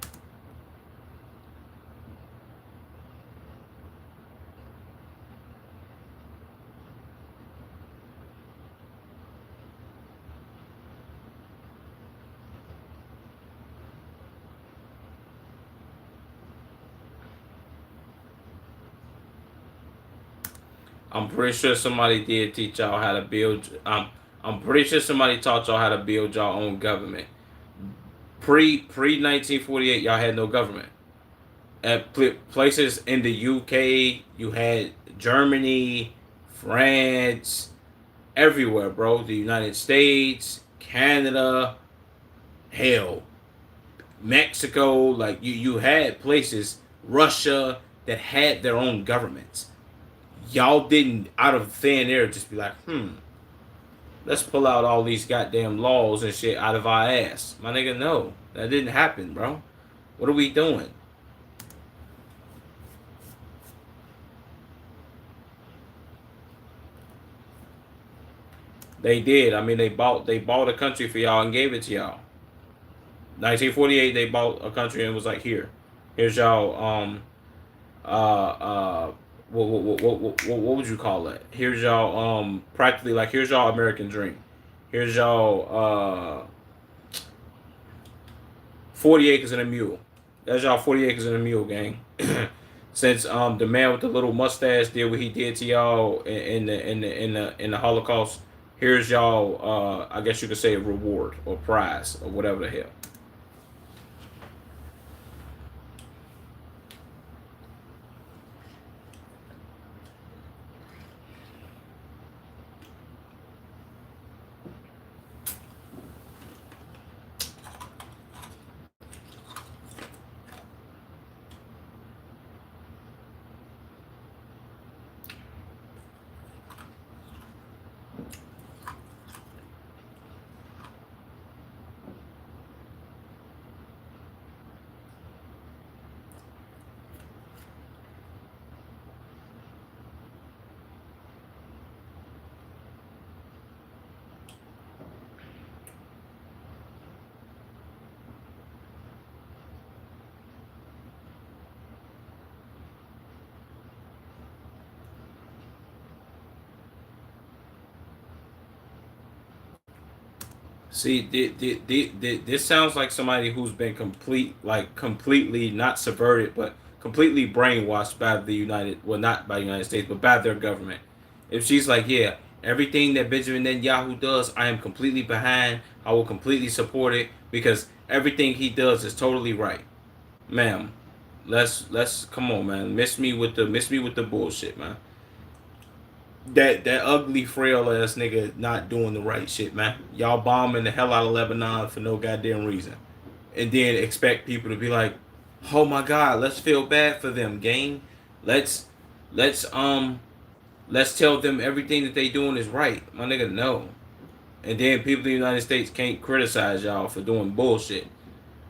Speaker 1: I'm pretty sure somebody did teach y'all how to build. I'm pretty sure somebody taught y'all how to build your own government. Pre 1948, y'all had no government. At places in the UK, you had Germany, France, everywhere, bro. The United States, Canada, hell, Mexico. Like you had places, Russia, that had their own governments. Y'all didn't, out of thin air, just be like, let's pull out all these goddamn laws and shit out of our ass. My nigga, no. That didn't happen, bro. What are we doing? They did. I mean, they bought a country for y'all and gave it to y'all. 1948, they bought a country and was like, here's y'all. What would you call it? Here's y'all. Practically like, here's y'all American dream. Here's y'all. 40 acres and a mule. That's y'all 40 acres and a mule, gang. Since the man with the little mustache did what he did to y'all in the Holocaust, here's y'all, I guess you could say, a reward or prize or whatever the hell. See, this sounds like somebody who's been completely not subverted, but completely brainwashed by the United, well, not by the United States, but by their government. If she's like, yeah, everything that Benjamin Netanyahu does, I am completely behind. I will completely support it because everything he does is totally right, ma'am. Let's come on, man. Miss me with the bullshit, man. That ugly frail ass nigga not doing the right shit, man. Y'all bombing the hell out of Lebanon for no goddamn reason, and then expect people to be like, "Oh my God, let's feel bad for them, gang. Let's let's um let's tell them everything that they doing is right, my nigga." No, and then people in the United States can't criticize y'all for doing bullshit,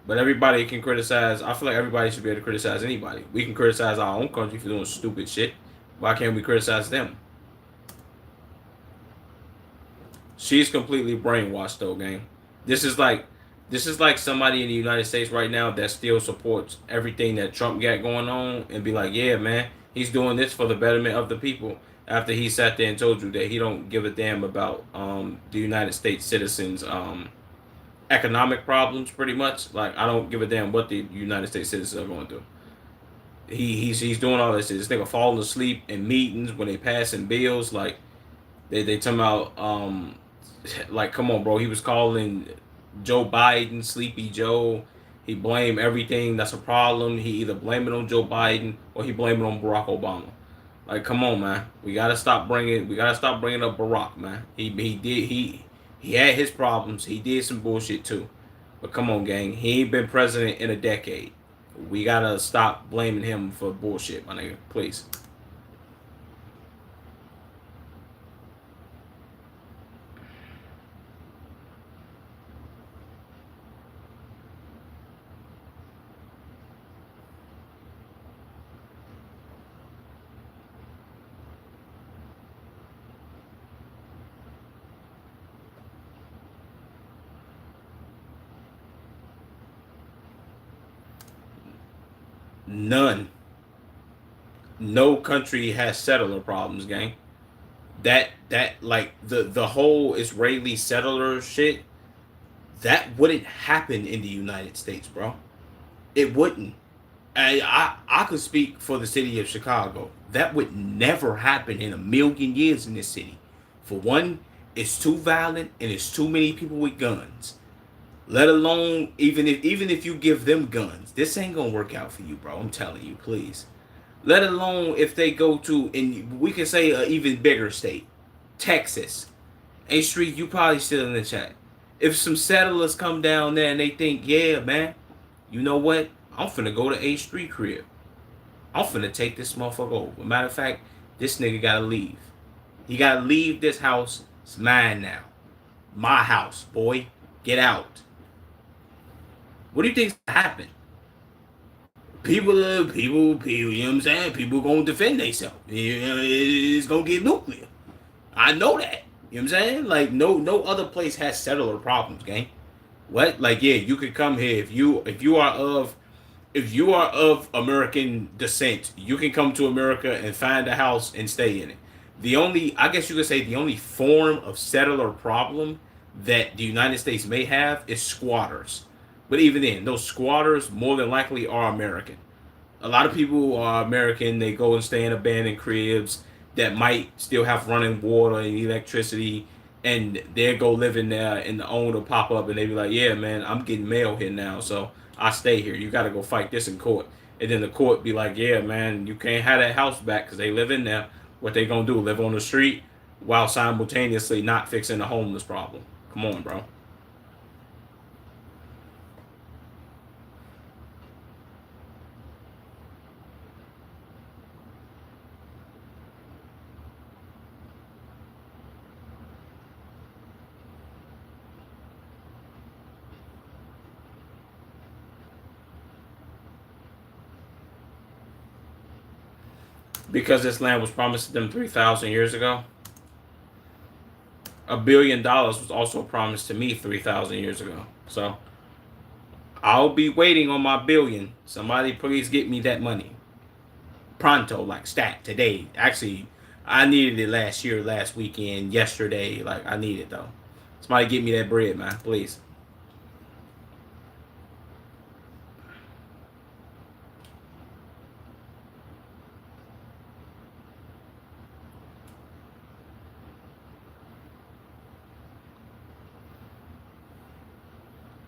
Speaker 1: but everybody can criticize. I feel like everybody should be able to criticize anybody. We can criticize our own country for doing stupid shit. Why can't we criticize them? She's completely brainwashed though, gang. This is like this is like somebody in the United States right now that still supports everything that Trump got going on and be like, yeah, man, he's doing this for the betterment of the people. After he sat there and told you that he don't give a damn about the United States citizens' economic problems, pretty much. Like, I don't give a damn what the United States citizens are going through. He's doing all this shit. This nigga falling asleep in meetings when they passing bills. Like, they talking about like, come on, bro. He was calling Joe Biden Sleepy Joe. He blamed everything that's a problem. He either blame it on Joe Biden or he blame it on Barack Obama. Like, come on, man. We gotta stop bringing up Barack, man. He had his problems. He did some bullshit too. But come on, gang. He ain't been president in a decade. We gotta stop blaming him for bullshit, my nigga. Please. None. No country has settler problems, gang. That like the whole Israeli settler shit, that wouldn't happen in the United States, bro. It wouldn't. I could speak for the city of Chicago. That would never happen in a million years in this city. For one, it's too violent and it's too many people with guns. Let alone even if you give them guns, this ain't gonna work out for you, bro. I'm telling you, please. Let alone if they go to, and we can say an even bigger state, Texas. A Street, you probably still in the chat. If some settlers come down there and they think, yeah, man, you know what? I'm finna go to A Street crib. I'm finna take this motherfucker over. Matter of fact, this nigga gotta leave. He gotta leave this house. It's mine now. My house, boy. Get out. What do you think's gonna happen? People, you know what I'm saying? People gonna defend themselves. It's gonna get nuclear. I know that. You know what I'm saying? Like no other place has settler problems, gang. What? Like yeah, you could come here if you are of American descent, you can come to America and find a house and stay in it. The only, I guess you could say, the only form of settler problem that the United States may have is squatters. But even then, those squatters more than likely are American. A lot of people who are American, they go and stay in abandoned cribs that might still have running water and electricity, and they go live in there, and the owner pop up and they be like, "Yeah, man, I'm getting mail here now, so I stay here. You got to go fight this in court." And then the court be like, "Yeah, man, you can't have that house back because they live in there. What they gonna do? Live on the street while simultaneously not fixing the homeless problem? Come on, bro." Because this land was promised to them 3,000 years ago. $1 billion was also promised to me 3,000 years ago. So I'll be waiting on my billion. Somebody please get me that money. Pronto, like stat, today. Actually, I needed it last year, last weekend, yesterday. Like, I need it though. Somebody get me that bread, man, please.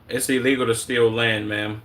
Speaker 1: It's illegal to steal land, man.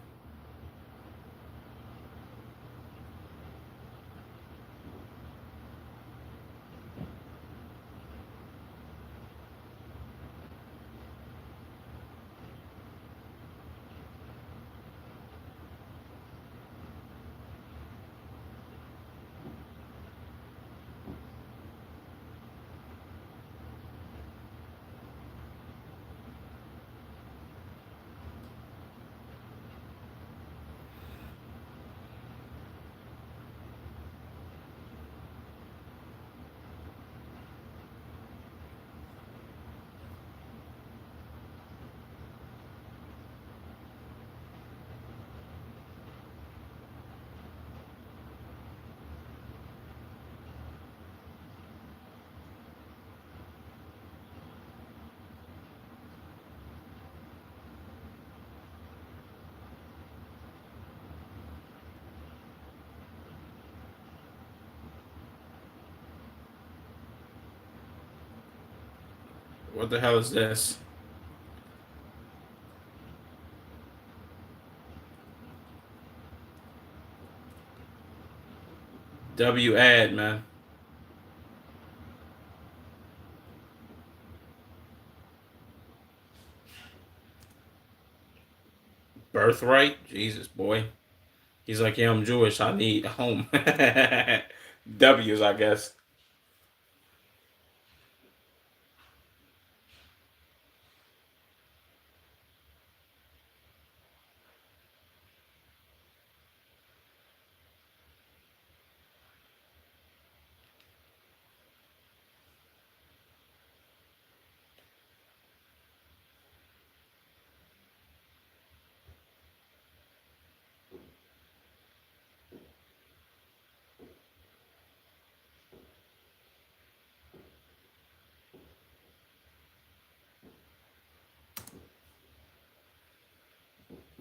Speaker 1: What the hell is this? W ad, man. Birthright? Jesus, boy. He's like, yeah, I'm Jewish. I need a home. W's, I guess.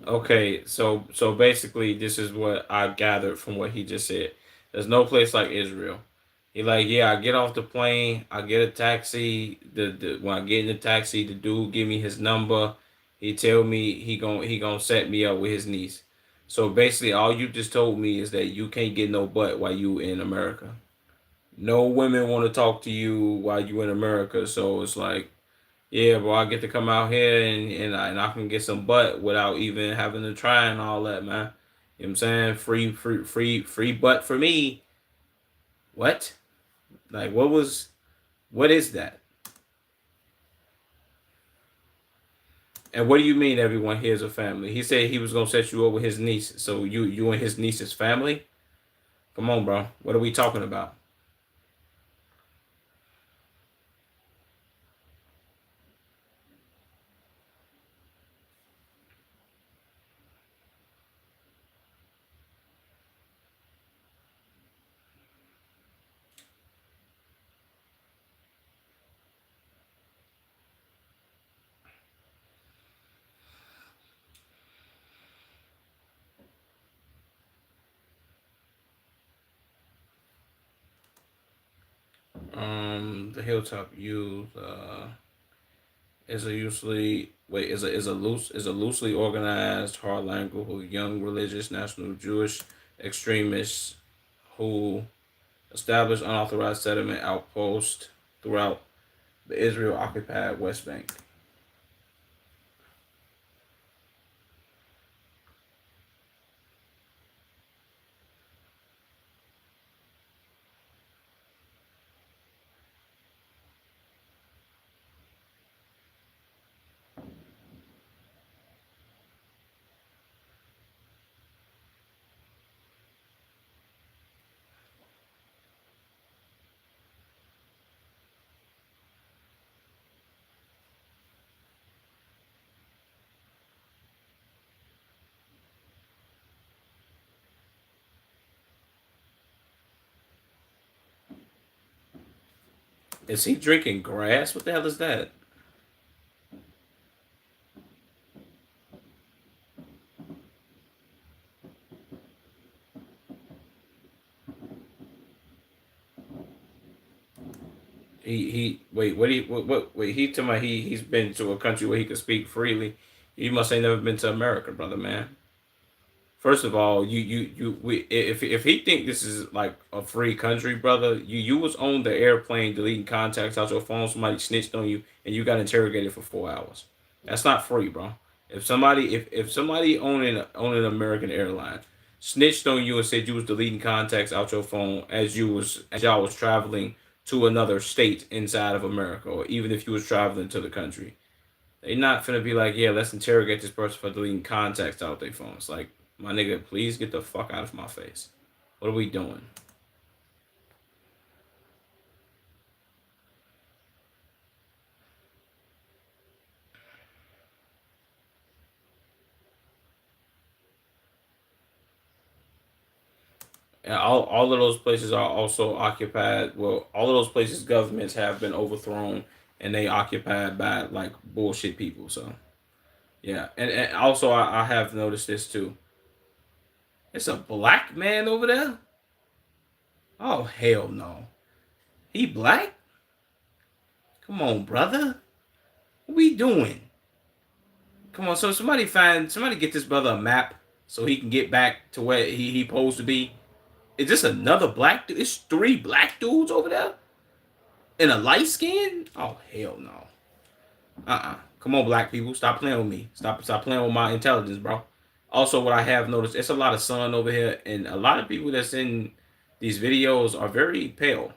Speaker 1: Okay, so basically, this is what I gathered from what he just said. There's no place like Israel. He like, yeah, I get off the plane, I get a taxi. The when I get in the taxi, the dude give me his number. He tell me he gonna set me up with his niece. So basically, all you just told me is that you can't get no butt while you in America. No women want to talk to you while you in America. So it's like, yeah, bro, I get to come out here and I can get some butt without even having to try and all that, man. You know what I'm saying? Free butt for me. What? Like, what is that? And what do you mean everyone here is a family? He said he was gonna set you up with his niece. So you and his niece's family? Come on, bro. What are we talking about? The hilltop youth is a usually wait is a loosely organized hardline group of young religious national Jewish extremists who establish unauthorized settlement outposts throughout the Israel occupied West Bank. Is he drinking grass? What the hell is that? He wait what wait he told me he's been to a country where he could speak freely. You must ain't never been to America, brother man. First of all, if he think this is like a free country, brother, you was on the airplane deleting contacts out your phone. Somebody snitched on you, and you got interrogated for 4 hours. That's not free, bro. If somebody owning an American airline snitched on you and said you was deleting contacts out your phone as y'all was traveling to another state inside of America, or even if you was traveling to the country, they not finna be like, yeah, let's interrogate this person for deleting contacts out their phones. Like, my nigga, please get the fuck out of my face. What are we doing? And all of those places are also occupied. Well, all of those places governments have been overthrown and they occupied by like bullshit people. So yeah, and also I have noticed this too. It's a black man over there. Oh hell no, he black? Come on, brother. What we doing? Come on, so somebody get this brother a map so he can get back to where he supposed to be. Is this another black dude? It's three black dudes over there in a light skin? Oh hell no. Come on, black people, stop playing with me. Stop playing with my intelligence, bro. Also, what I have noticed, it's a lot of sun over here, and a lot of people that's in these videos are very pale.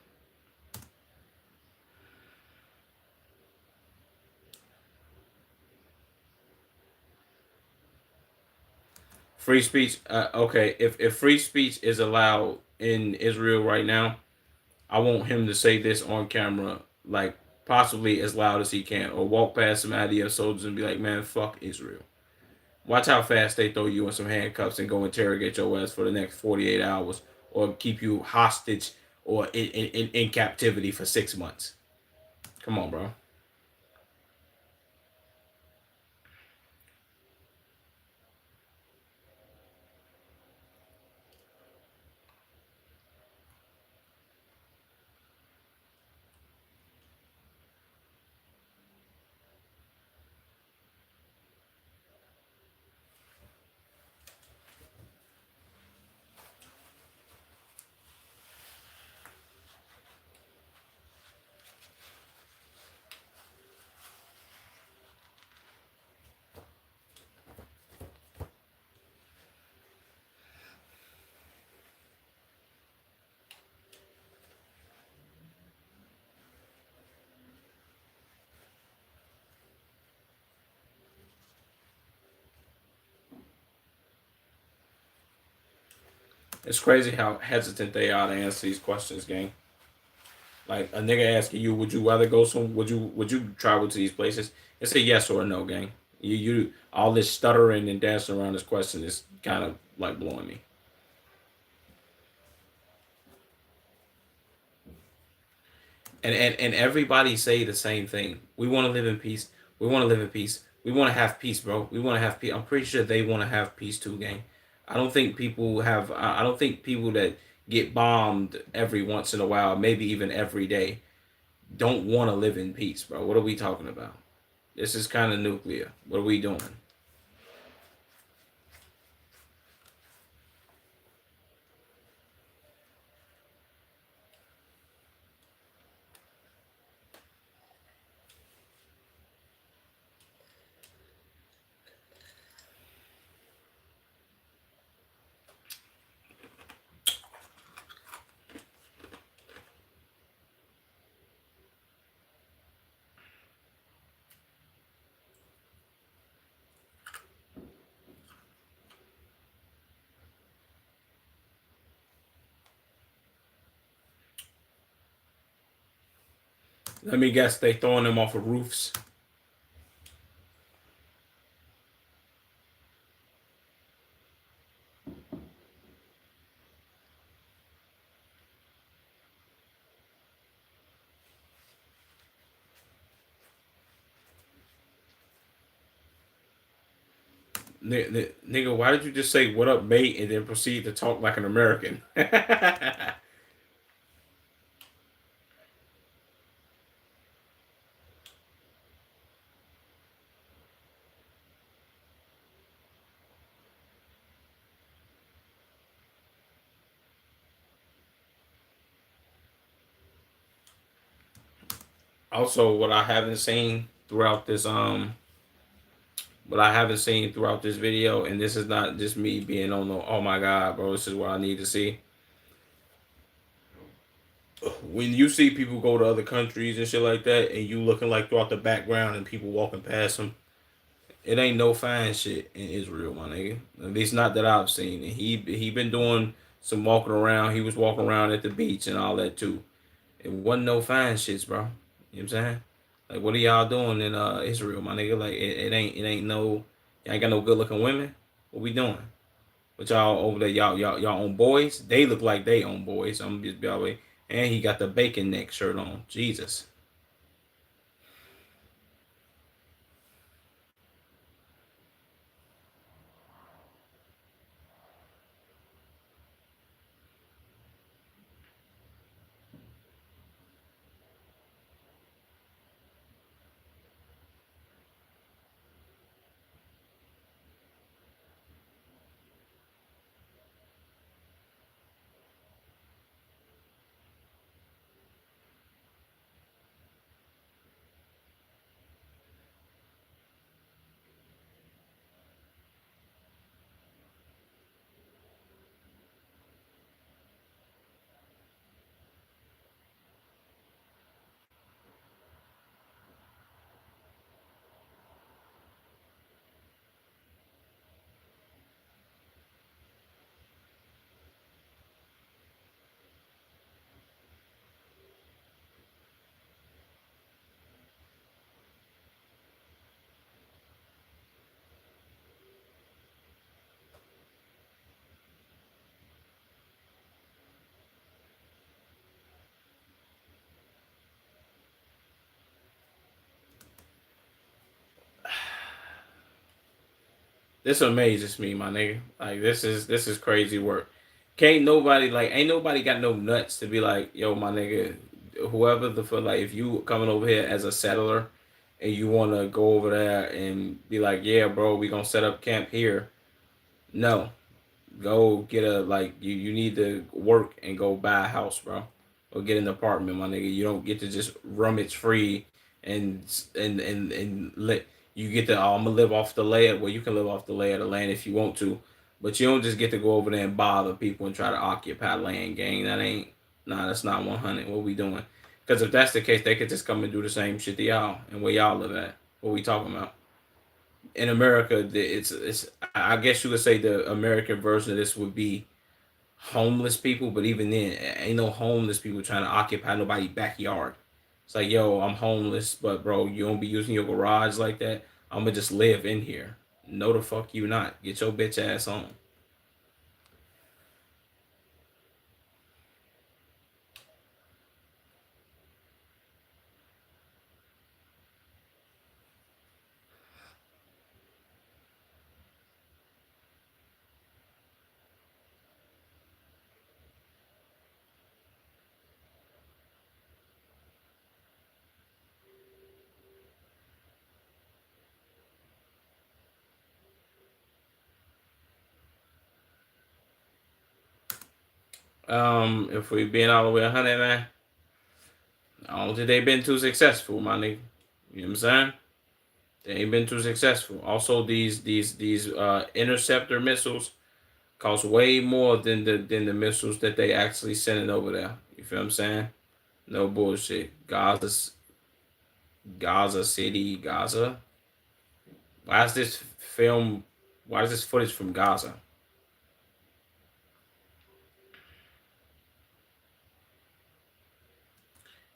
Speaker 1: Free speech. Okay, if free speech is allowed in Israel right now, I want him to say this on camera, like possibly as loud as he can, or walk past some IDF soldiers and be like, "Man, fuck Israel." Watch how fast they throw you in some handcuffs and go interrogate your ass for the next 48 hours, or keep you hostage or in captivity for 6 months. Come on, bro. It's crazy how hesitant they are to answer these questions, gang. Like a nigga asking you, would you rather go some? Would you travel to these places? It's a yes or a no, gang. You all this stuttering and dancing around this question is kind of like blowing me. And everybody say the same thing. We want to live in peace. We want to live in peace. We want to have peace, bro. We want to have peace. I'm pretty sure they want to have peace too, gang. I don't think people have. I don't think people that get bombed every once in a while, maybe even every day, don't want to live in peace, bro. What are we talking about? This is kind of nuclear. What are we doing? Let me guess. They throwing them off of roofs. Nigga, why did you just say "What up, mate" and then proceed to talk like an American? Also, what I haven't seen throughout this video, and this is not just me being on the oh my god, bro, this is what I need to see. When you see people go to other countries and shit like that, and you looking like throughout the background and people walking past them, it ain't no fine shit in Israel, my nigga. At least not that I've seen. And he been doing some walking around. He was walking around at the beach and all that too. It wasn't no fine shits, bro. You know what I'm saying? Like, what are y'all doing in Israel, my nigga? Like, it ain't no, y'all ain't got no good looking women. What we doing? But y'all over there, y'all own boys. They look like they own boys. I'm just be all the way. And he got the bacon neck shirt on. Jesus. This amazes me, my nigga. Like this is crazy work. Can't nobody like ain't nobody got no nuts to be like, yo, my nigga, whoever the fuck like if you coming over here as a settler and you wanna go over there and be like, yeah, bro, we gonna set up camp here. No. Go get a like you need to work and go buy a house, bro. Or get an apartment, my nigga. You don't get to just rummage free and let you get to I'm gonna live off the lay. Well, you can live off the lay of the land if you want to, but you don't just get to go over there and bother people and try to occupy land, gang. That ain't nah. That's not 100. What we doing? Because if that's the case, they could just come and do the same shit to y'all and where y'all live at. What we talking about? In America, it's I guess you could say the American version of this would be homeless people, but even then, ain't no homeless people trying to occupy nobody's backyard. It's like, yo, I'm homeless, but bro, you don't be using your garage like that. I'm gonna just live in here. No, the fuck you not. Get your bitch ass on. If we being all the way 100, man, I don't think they been too successful, my nigga. You know what I'm saying? They ain't been too successful. Also, these interceptor missiles cost way more than the missiles that they actually sending over there. You feel what I'm saying? No bullshit. Gaza City, Gaza. Why is this film? Why is this footage from Gaza?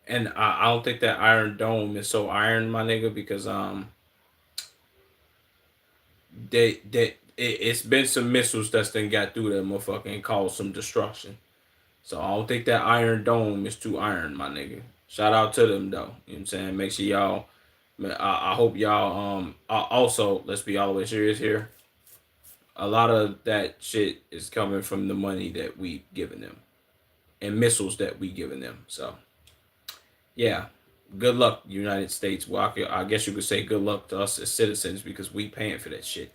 Speaker 1: And I don't think that Iron Dome is so iron, my nigga, because it's been some missiles that's then got through that motherfucker and caused some destruction. So I don't think that Iron Dome is too iron, my nigga. Shout out to them though. You know what I'm saying? Make sure y'all. I hope y'all. Also, let's be all the way serious here. A lot of that shit is coming from the money that we giving them and missiles that we giving them. So yeah, good luck, United States. Well, I guess you could say good luck to us as citizens because we paying for that shit.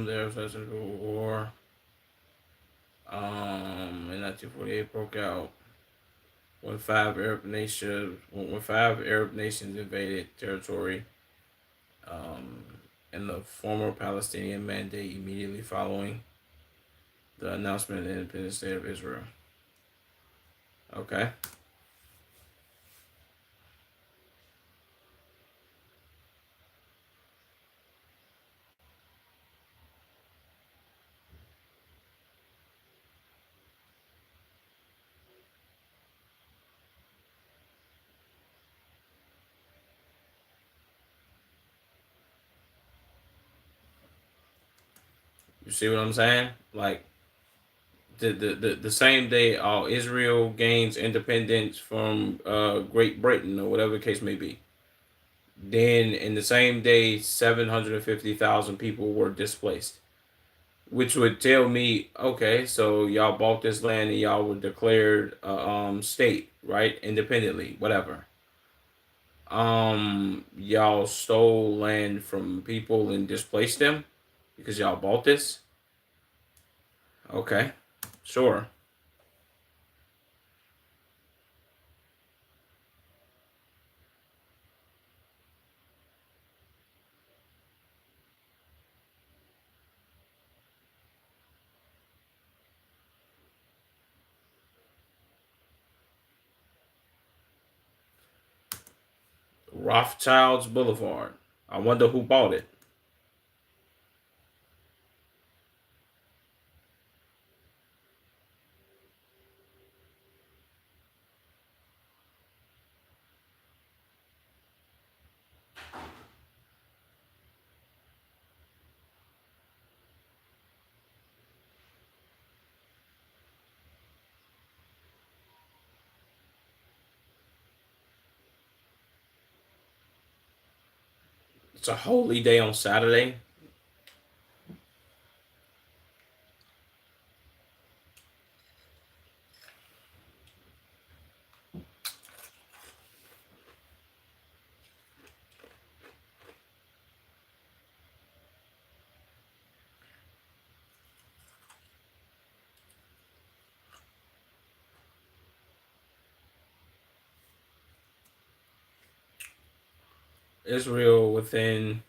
Speaker 1: The Arab War in 1948 broke out when five Arab nations invaded territory in the former Palestinian Mandate immediately following the announcement of the independent state of Israel. Okay. You see what I'm saying? Like the same day Israel gains independence from Great Britain or whatever the case may be. Then in the same day, 750,000 people were displaced, which would tell me, okay, so y'all bought this land and y'all were declared state, right, independently, whatever. Y'all stole land from people and displaced them because y'all bought this. Okay, sure. Rothschild's Boulevard. I wonder who bought it. It's a holy day on Saturday. Israel within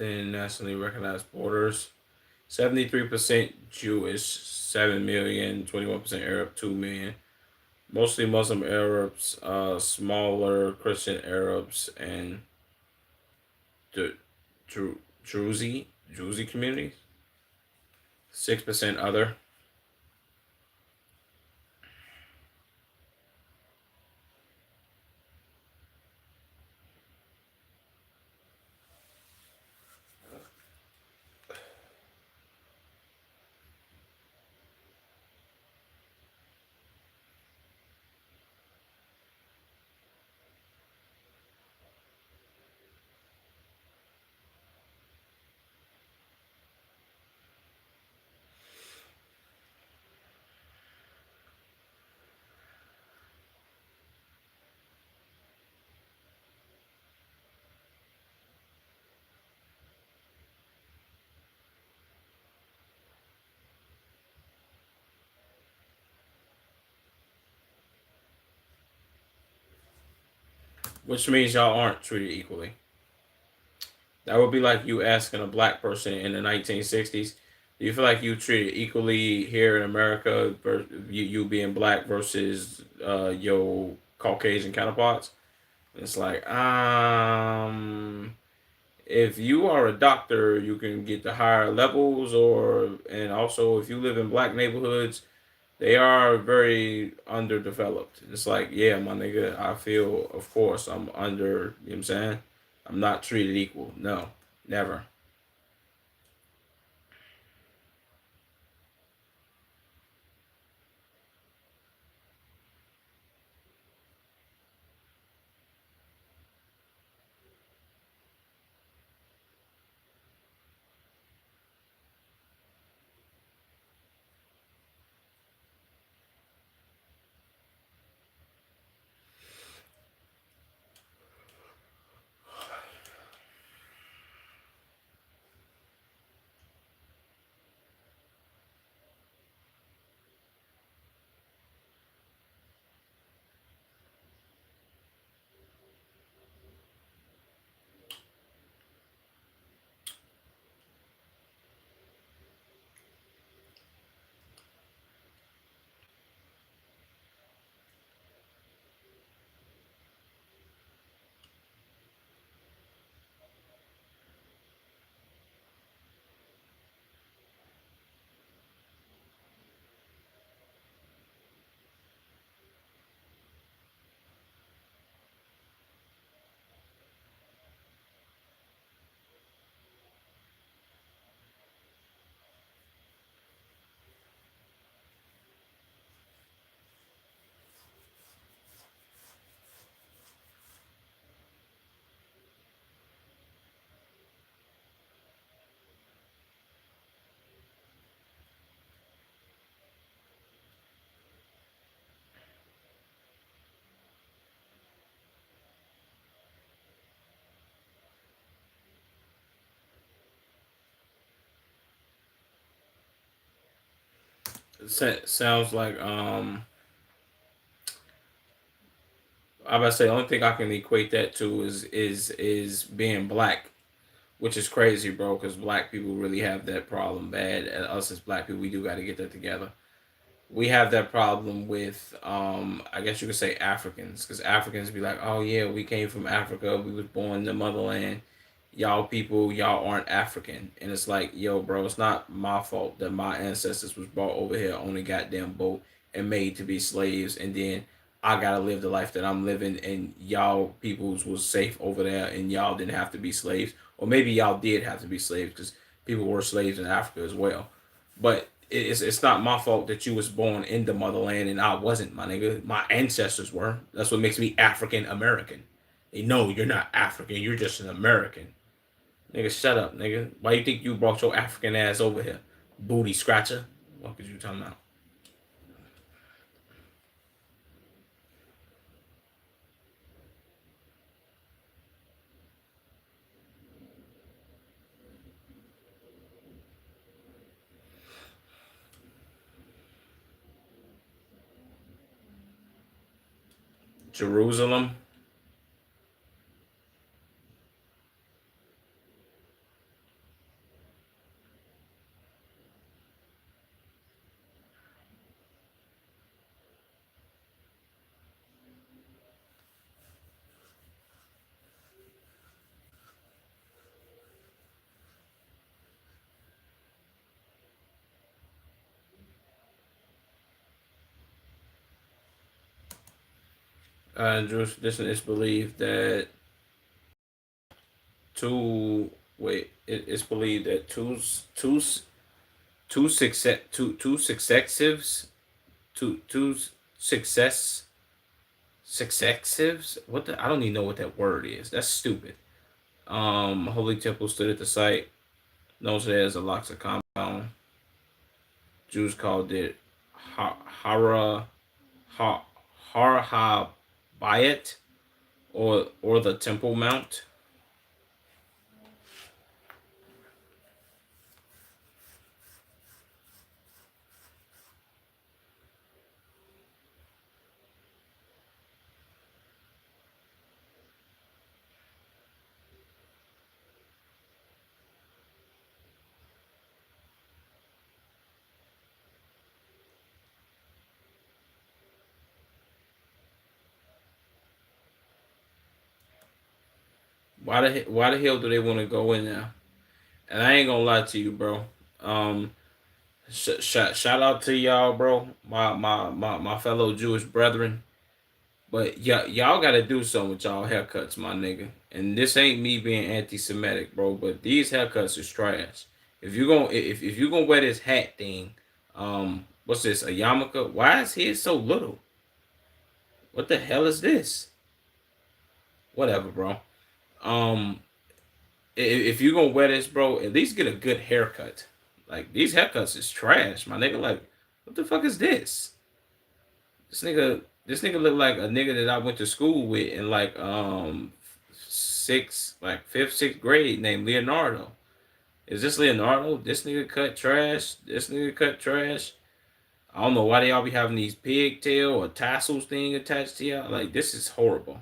Speaker 1: nationally recognized borders. 73% Jewish, 7 million, 21% Arab, 2 million. Mostly Muslim Arabs, smaller Christian Arabs, and the Druzi communities. 6% other. Which means y'all aren't treated equally. That would be like you asking a black person in the 1960s, do you feel like you treated equally here in America, you being black versus your Caucasian counterparts? It's like, if you are a doctor, you can get the higher levels, and also if you live in black neighborhoods, they are very underdeveloped. It's like, yeah, my nigga, I feel, of course, I'm under, you know what I'm saying? I'm not treated equal. No, never. sounds like I about to say the only thing I can equate that to is being black, which is crazy, bro. Because black people really have that problem bad. And us as black people, we do got to get that together. We have that problem with I guess you could say Africans, because Africans be like, oh yeah, we came from Africa, we was born in the motherland, y'all people, y'all aren't African. And it's like, yo bro, it's not my fault that my ancestors was brought over here on a goddamn boat and made to be slaves, and then I gotta live the life that I'm living, and y'all peoples was safe over there and y'all didn't have to be slaves. Or maybe y'all did have to be slaves because people were slaves in Africa as well. But it's not my fault that you was born in the motherland and I wasn't, my nigga. My ancestors were. That's what makes me African American. No, you're not African. You're just an American. Nigga, shut up, nigga. Why you think you brought your African ass over here? Booty scratcher. What could you talking about? Jerusalem. Jewish tradition is believed that two it's believed that two successives two success successives. What the? I don't even know what that word is. That's stupid. Holy Temple stood at the site, known today as Al-Aqsa compound. Jews called it Hara ha, Harhabayit, or the Temple Mount. Why the hell do they want to go in there? And I ain't gonna lie to you, bro. Um, shout out to y'all, bro. My fellow Jewish brethren. But y'all gotta do something with y'all haircuts, my nigga. And this ain't me being anti-Semitic, bro. But these haircuts is trash. If you gonna wear this hat thing, what's this, a yarmulke? Why is his so little? What the hell is this? Whatever, bro. Um, if you gonna wear this, bro, at least get a good haircut. Like these haircuts is trash, my nigga. Like, what the fuck is this? This nigga look like a nigga that I went to school with in like fifth, sixth grade, named Leonardo. Is this Leonardo? This nigga cut trash. This nigga cut trash. I don't know why they all be having these pigtail or tassels thing attached to y'all. Like, this is horrible.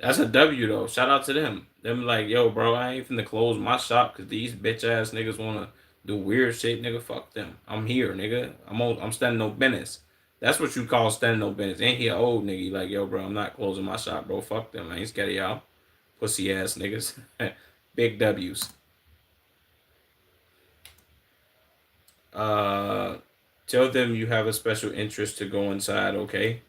Speaker 1: That's a W though. Shout out to them. Them like, yo, bro, I ain't finna close my shop because these bitch ass niggas wanna do weird shit, nigga. Fuck them. I'm here, nigga. I'm standing no business. That's what you call standing no business. Ain't here old nigga. You like, yo, bro, I'm not closing my shop, bro. Fuck them. I ain't scared of y'all. Pussy ass niggas. Big W's. Uh Tell them you have a special interest to go inside, okay?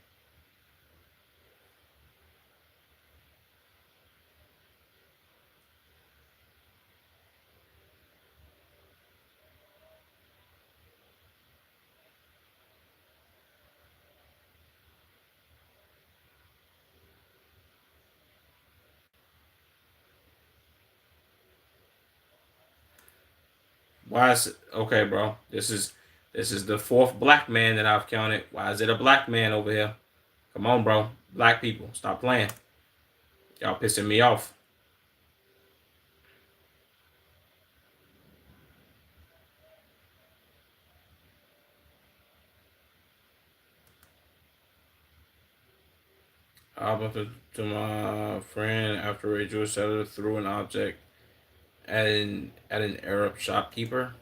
Speaker 1: Why is okay, bro? This is the fourth black man that I've counted. Why is it a black man over here? Come on, bro. Black people, stop playing. Y'all pissing me off. I bumped to my friend after Rachel Seller threw an object at an Arab shopkeeper.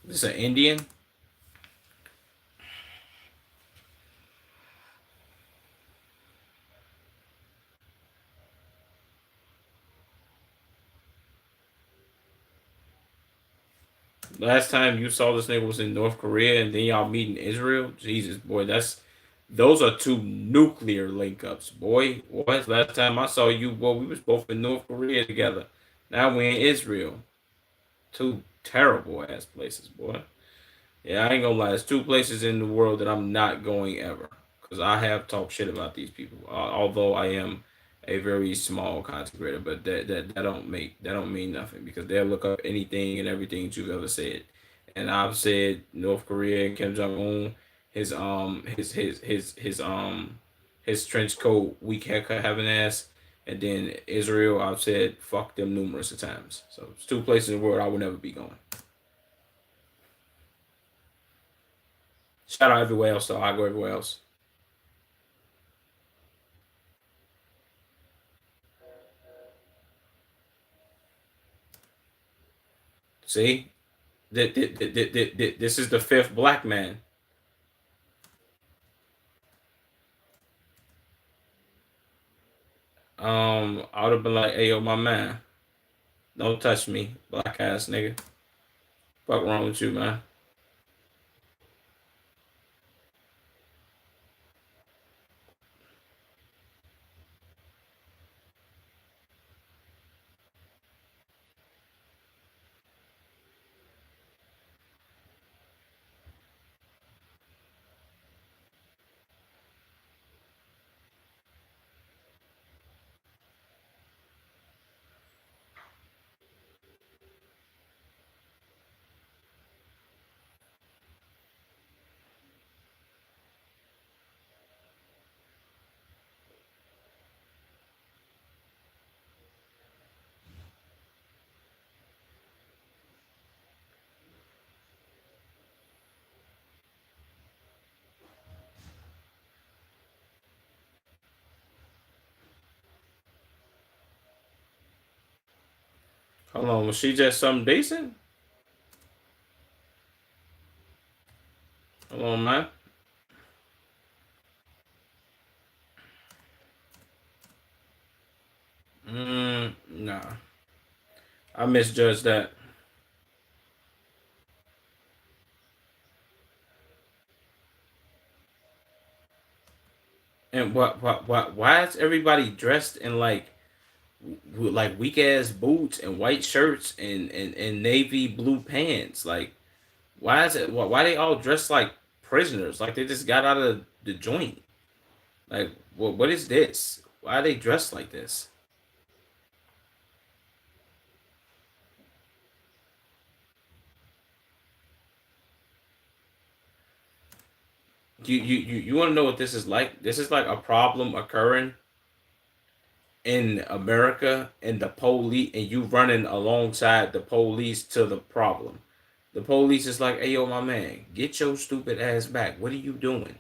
Speaker 1: This is an Indian. Last time you saw this nigga was in North Korea, and then y'all meet in Israel. Jesus, boy, those are two nuclear link ups, boy. What? Last time I saw you, boy, we was both in North Korea together. Now we're in Israel. Two terrible ass places, boy. Yeah, I ain't gonna lie. There's two places in the world that I'm not going ever, because I have talked shit about these people. Although I am a very small content creator, but that don't mean nothing, because they'll look up anything and everything that you've ever said. And I've said North Korea and Kim Jong Un, his trench coat, weak haircut having ass, and then Israel. I've said fuck them numerous of times. So it's two places in the world I would never be going. Shout out everywhere else though. I go everywhere else. See, this is the fifth black man. I would have been like, "Hey, yo, my man, don't touch me, black ass nigga. Fuck wrong with you, man?" Hold on, was she just something decent? Hold on, man. Nah, I misjudged that. And what? Why is everybody dressed in like weak ass boots and white shirts and navy blue pants? Like, why is it? Why they all dressed like prisoners? Like they just got out of the joint. Like, what is this? Why are they dressed like this? You want to know what this is like? This is like a problem occurring in America, and the police, and you running alongside the police to the problem. The police is like, "Hey, yo, my man, get your stupid ass back. What are you doing?"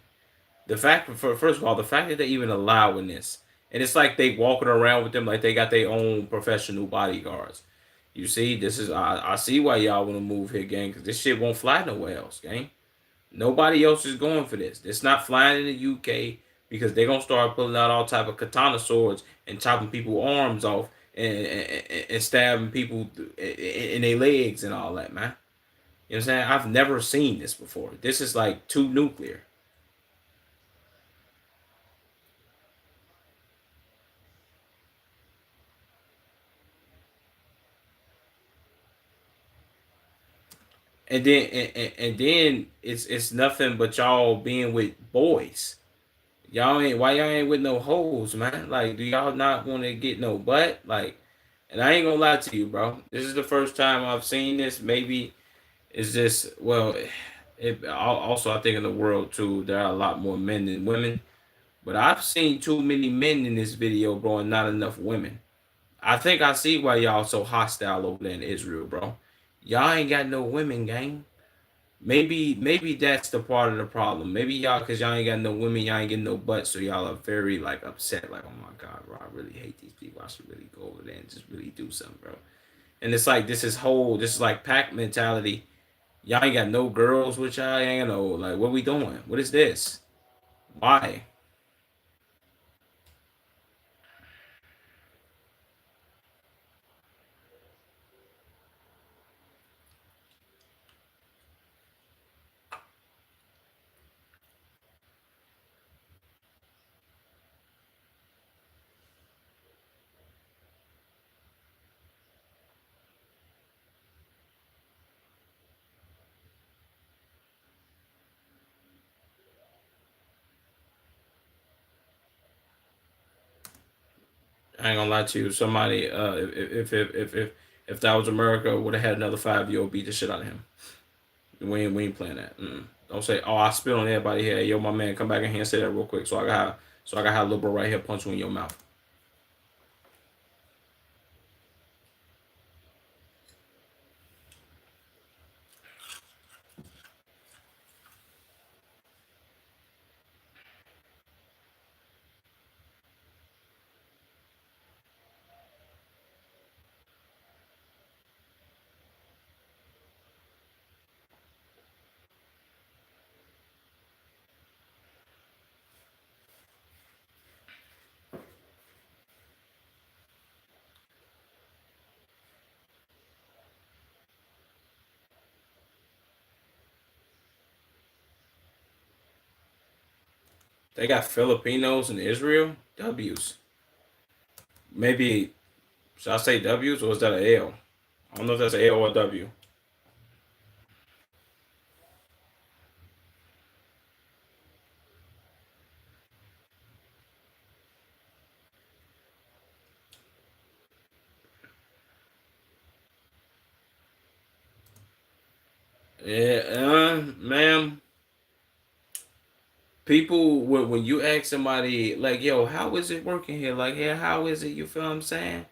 Speaker 1: The fact, for first of all, the fact that they even allowing this, and it's like they walking around with them like they got their own professional bodyguards. You see, this is I see why y'all want to move here, gang, because this shit won't fly nowhere else, gang. Nobody else is going for this. It's not flying in the UK because they're gonna start pulling out all type of katana swords and chopping people arms off and stabbing people in their legs and all that, man. You know what I'm saying? I've never seen this before. This is like too nuclear. And then it's nothing but y'all being with boys. Y'all ain't why y'all ain't with no hoes, man. Like, do y'all not want to get no butt? Like, and I ain't gonna lie to you, bro. This is the first time I've seen this. Maybe it's just well, also I think in the world too, there are a lot more men than women. But I've seen too many men in this video, bro, and not enough women. I think I see why y'all so hostile over there in Israel, bro. Y'all ain't got no women, gang. Maybe that's the part of the problem. Maybe y'all, cause y'all ain't got no women, y'all ain't getting no butt, so y'all are very like upset. Like, oh my god, bro, I really hate these people. I should really go over there and just really do something, bro. And it's like this is like pack mentality. Y'all ain't got no girls with y'all. Ain't no like, what we doing? What is this? Why? I ain't gonna lie to you. Somebody, if that was America, would have had another 5-year-old beat the shit out of him. We ain't playing that. Don't say, oh, I spit on everybody here. Yo, my man, come back in here and say that real quick. So I got a little bro right here punch you in your mouth. They got Filipinos in Israel. W's. Maybe should I say W's or is that an L? I don't know if that's an L or a W. Yeah, ma'am. People when you ask somebody like, "Yo, how is it working here?" Like, "Yeah, how is it?" You feel what I'm saying?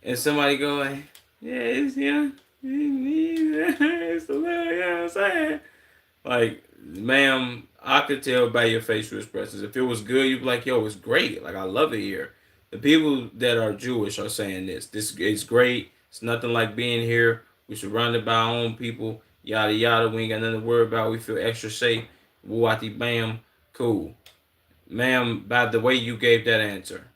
Speaker 1: And somebody go like, "Yeah, it's yeah, it's a little," you know what I'm saying? Like, ma'am, I could tell by your facial expressions. If it was good, you'd be like, "Yo, it's great. Like, I love it here." The people that are Jewish are saying this. This is great. It's nothing like being here. We surrounded by our own people. Yada yada. We ain't got nothing to worry about. We feel extra safe. Wati bam. Cool, ma'am. By the way you gave that answer,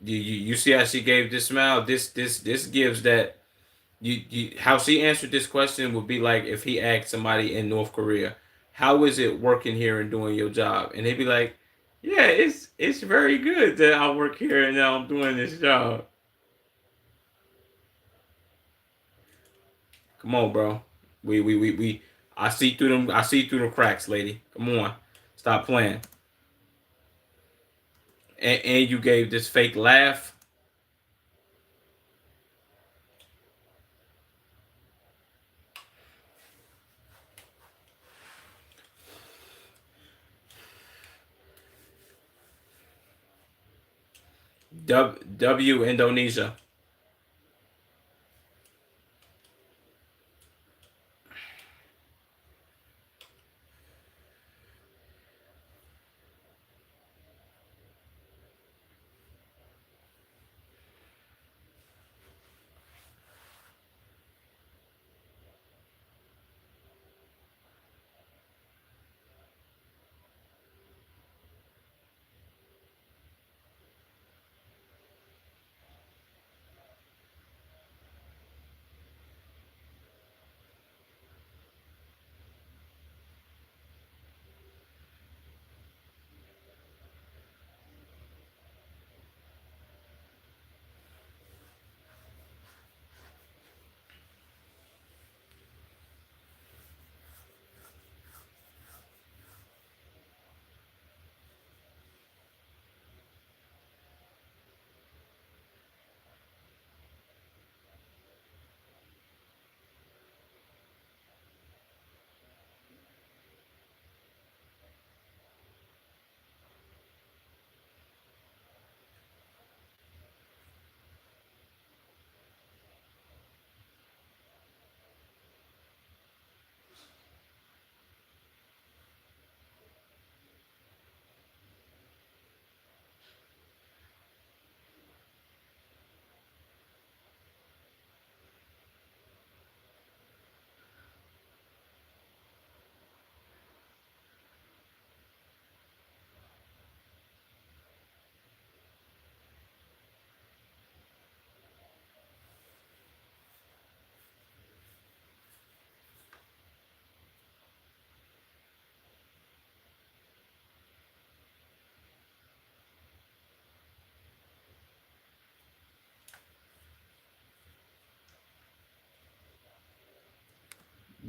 Speaker 1: you see how she gave this smile. This gives that you how she answered this question would be like if he asked somebody in North Korea, "How is it working here and doing your job?" And they'd be like, "Yeah, it's very good that I work here and now I'm doing this job." Come on, bro. We I see through them. I see through the cracks, lady. Come on, stop playing. And you gave this fake laugh. W Indonesia.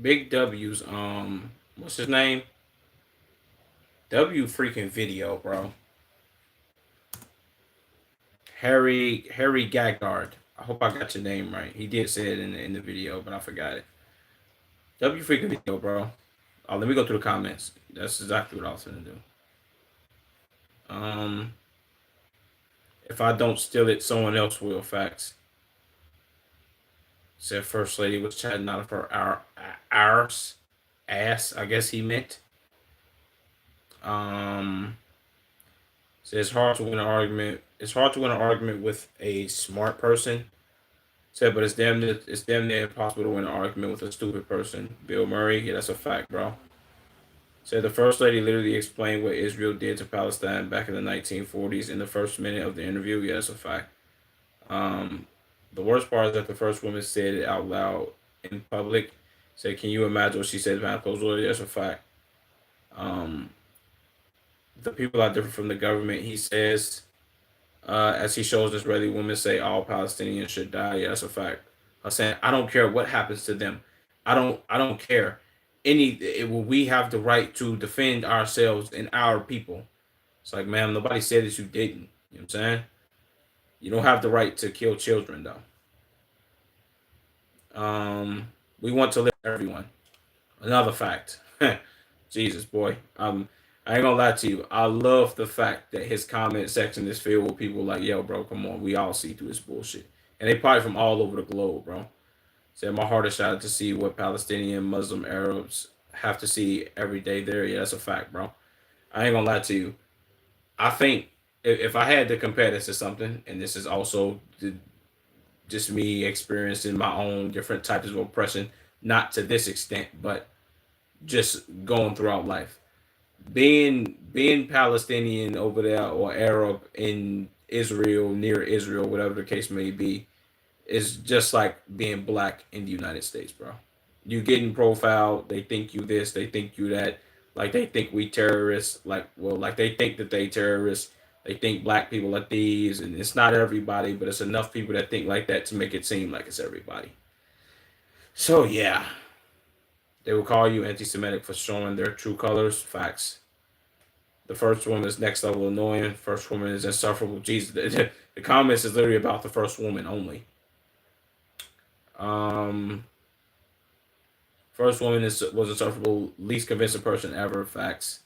Speaker 1: Big W's what's his name? W freaking video, bro. Harry Gaggard. I hope I got your name right. He did say it in the video, but I forgot it. W freaking video, bro. Oh, let me go through the comments. That's exactly what I was gonna do. Um, if I don't steal it, someone else will. Facts. Said First Lady was chatting out of her ours ass. I guess he meant. Um, says it's hard to win an argument. It's hard to win an argument with a smart person. Said, but it's damn near impossible to win an argument with a stupid person. Bill Murray, yeah, that's a fact, bro. Said the First Lady literally explained what Israel did to Palestine back in the 1940s in the first minute of the interview. Yeah, that's a fact. Um, the worst part is that the first woman said it out loud in public. Said, can you imagine what she said behind closed doors? That's a fact. Um, the people are different from the government, he says, as he shows Israeli women say all Palestinians should die. Yeah, that's a fact. I'm saying I don't care what happens to them. I don't care. We have the right to defend ourselves and our people. It's like, ma'am, nobody said that you didn't. You know what I'm saying? You don't have the right to kill children though. We want to live with everyone. Another fact. Jesus, boy. I ain't gonna lie to you. I love the fact that his comment section is filled with people like, yo, bro, come on. We all see through this bullshit. And they probably from all over the globe, bro. Said my heart is shattered to see what Palestinian Muslim Arabs have to see every day there. Yeah, that's a fact, bro. I ain't gonna lie to you. I think if I had to compare this to something, and this is also just me experiencing my own different types of oppression, not to this extent, but just going throughout life. Being Palestinian over there or Arab in Israel, near Israel, whatever the case may be, is just like being black in the United States, bro. You getting profiled, they think you this, they think you that, like they think we terrorists, like they think that they terrorists, they think black people are thieves, and it's not everybody, but it's enough people that think like that to make it seem like it's everybody. So yeah, they will call you anti-Semitic for showing their true colors. Facts. The first woman is next level annoying. First woman is insufferable. Jesus, the comments is literally about the first woman only. Um, First woman was insufferable. Least convincing person ever. Facts.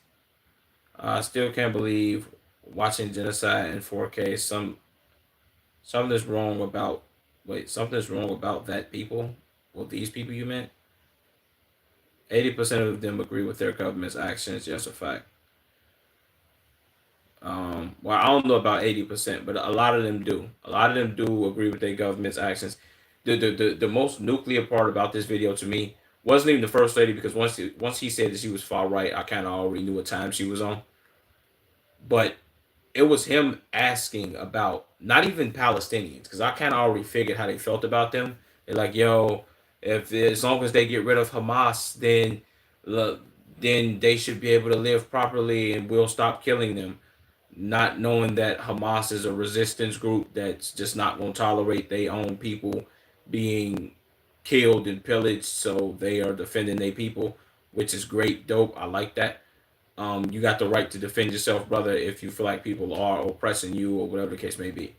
Speaker 1: I still can't believe watching genocide in 4K. Something is wrong about. Wait, something is wrong about that people. Well, these people you meant. 80% of them agree with their government's actions. Yes, a fact. Well, I don't know about 80%, but a lot of them do. A lot of them do agree with their government's actions. The most nuclear part about this video to me wasn't even the first lady, because once he said that she was far right, I kind of already knew what time she was on. But it was him asking about not even Palestinians, because I kind of already figured how they felt about them. They're like, yo, if as long as they get rid of Hamas, then they should be able to live properly, and we'll stop killing them. Not knowing that Hamas is a resistance group that's just not going to tolerate their own people being killed and pillaged, so they are defending their people, which is great, dope. I like that. You got the right to defend yourself, brother, if you feel like people are oppressing you or whatever the case may be.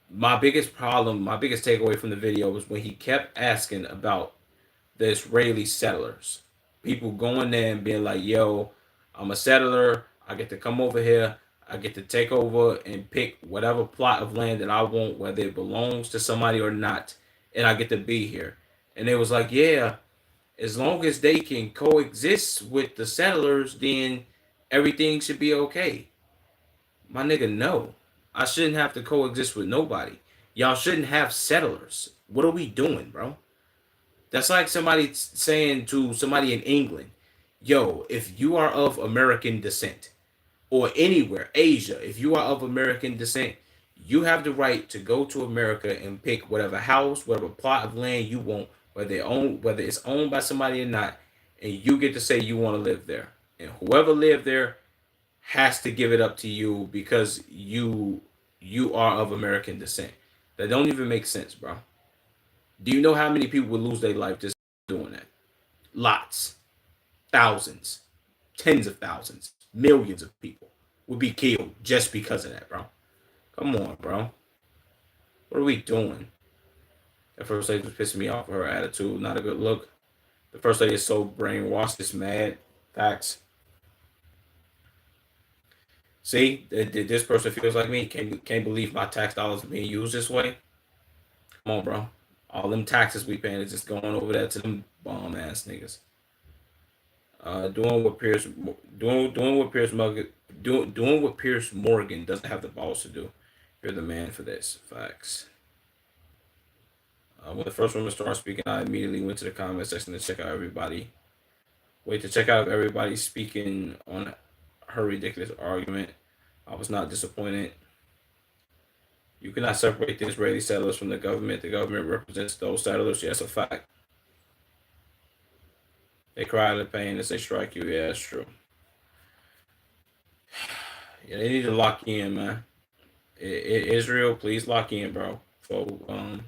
Speaker 1: My biggest problem, my biggest takeaway from the video was when he kept asking about the Israeli settlers. People going there and being like, yo, I'm a settler. I get to come over here. I get to take over and pick whatever plot of land that I want, whether it belongs to somebody or not. And I get to be here. And it was like, yeah, as long as they can coexist with the settlers, then everything should be okay. My nigga, no. I shouldn't have to coexist with nobody. Y'all shouldn't have settlers. What are we doing, bro? That's like somebody saying to somebody in England, yo, if you are of American descent, or anywhere, Asia, if you are of American descent, you have the right to go to America and pick whatever house, whatever plot of land you want, whether it's owned by somebody or not, and you get to say you want to live there. And whoever lived there has to give it up to you because you are of American descent. That don't even make sense, bro. Do you know how many people would lose their life just doing that? lots, thousands, tens of thousands, millions of people would be killed just because of that, bro. Come on, bro. What are we doing? The first lady was pissing me off with her attitude. Not a good look. The first lady is so brainwashed. It's mad. Facts. See, this person feels like me. Can't believe my tax dollars are being used this way. Come on, bro. All them taxes we paying is just going over there to them bomb ass niggas. Doing what Piers Morgan doesn't have the balls to do. You're the man for this. Facts. When the first woman started speaking, I immediately went to the comment section to check out everybody. Wait to check out if everybody's speaking on her ridiculous argument. I was not disappointed. You cannot separate the Israeli settlers from the government. The government represents those settlers. Yes, a fact. They cry out in pain as they strike you. Yeah, that's true. Yeah, they need to lock in, man. Israel, please lock in, bro. So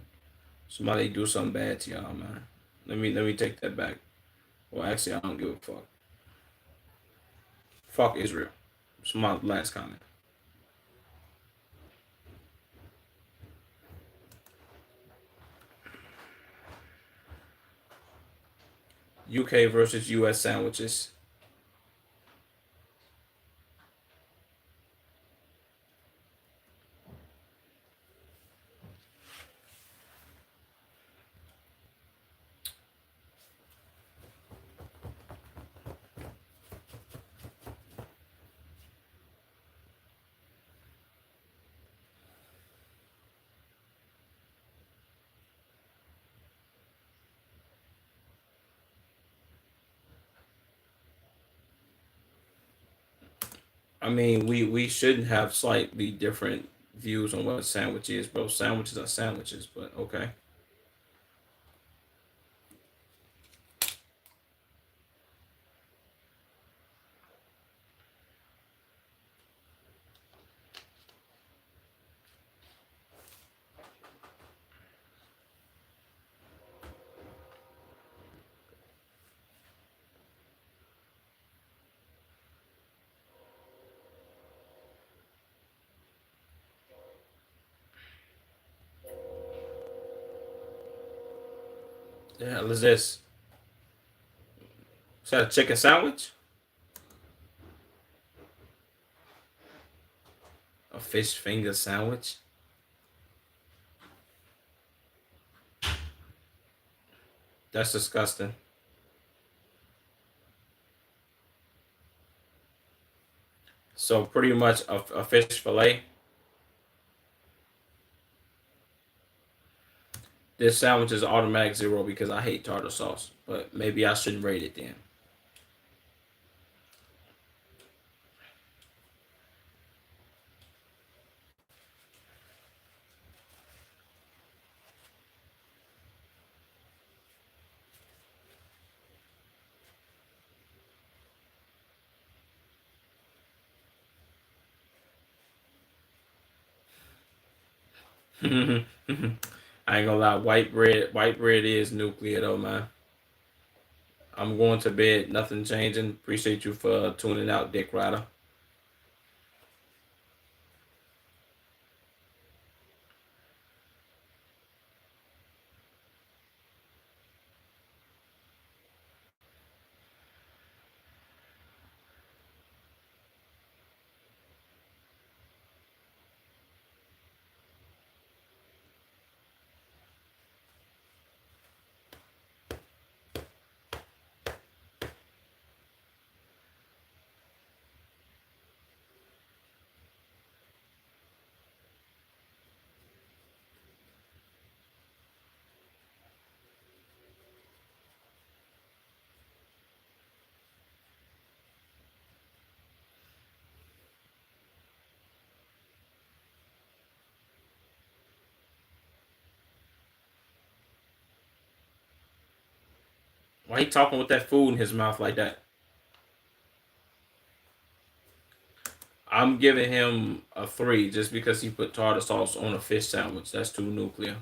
Speaker 1: somebody do something bad to y'all, man. Let me take that back. Well, actually, I don't give a fuck. Fuck Israel. That's my last comment. UK versus US sandwiches. I mean, we shouldn't have slightly different views on what a sandwich is, bro. Sandwiches are sandwiches, but okay. The hell is this? Is that a chicken sandwich? A fish finger sandwich? That's disgusting. So pretty much a fish fillet. This sandwich is automatic 0 because I hate tartar sauce. But maybe I shouldn't rate it then. I ain't gonna lie, white bread is nuclear though, man. I'm going to bed. Nothing changing. Appreciate you for tuning out, Dick Rider. Why he talking with that food in his mouth like that? I'm giving him a 3 just because he put tartar sauce on a fish sandwich. That's too nuclear.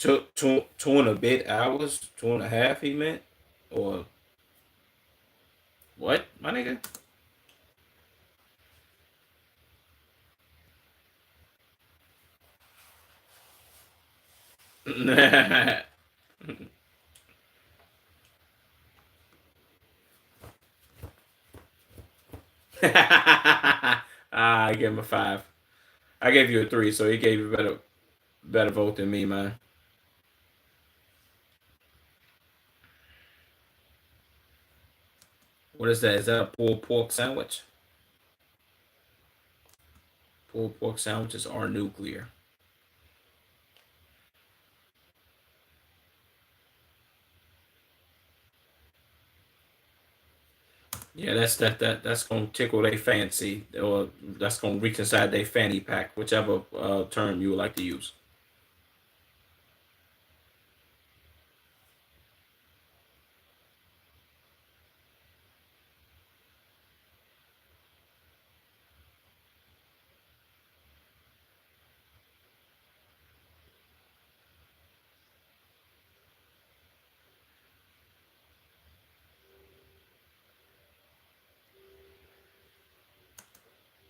Speaker 1: Two and a bit hours, 2.5. He meant, or what, my nigga? I gave him a 5. I gave you a 3, so he gave you better vote than me, man. What is that? Is that a pulled pork sandwich? Pulled pork sandwiches are nuclear. Yeah, that's gonna tickle their fancy, or that's gonna reach inside their fanny pack, whichever term you would like to use.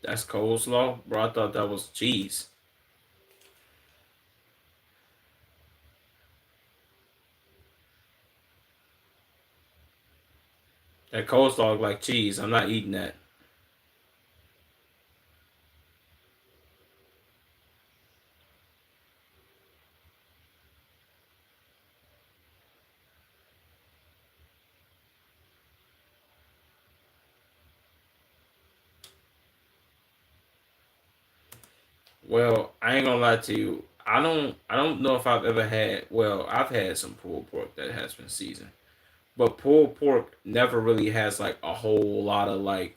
Speaker 1: That's coleslaw, bro. I thought that was cheese. That coleslaw look like cheese. I'm not eating that. Well, I ain't gonna lie to you. I don't know if I've ever had. Well, I've had some pulled pork that has been seasoned, but pulled pork never really has like a whole lot of like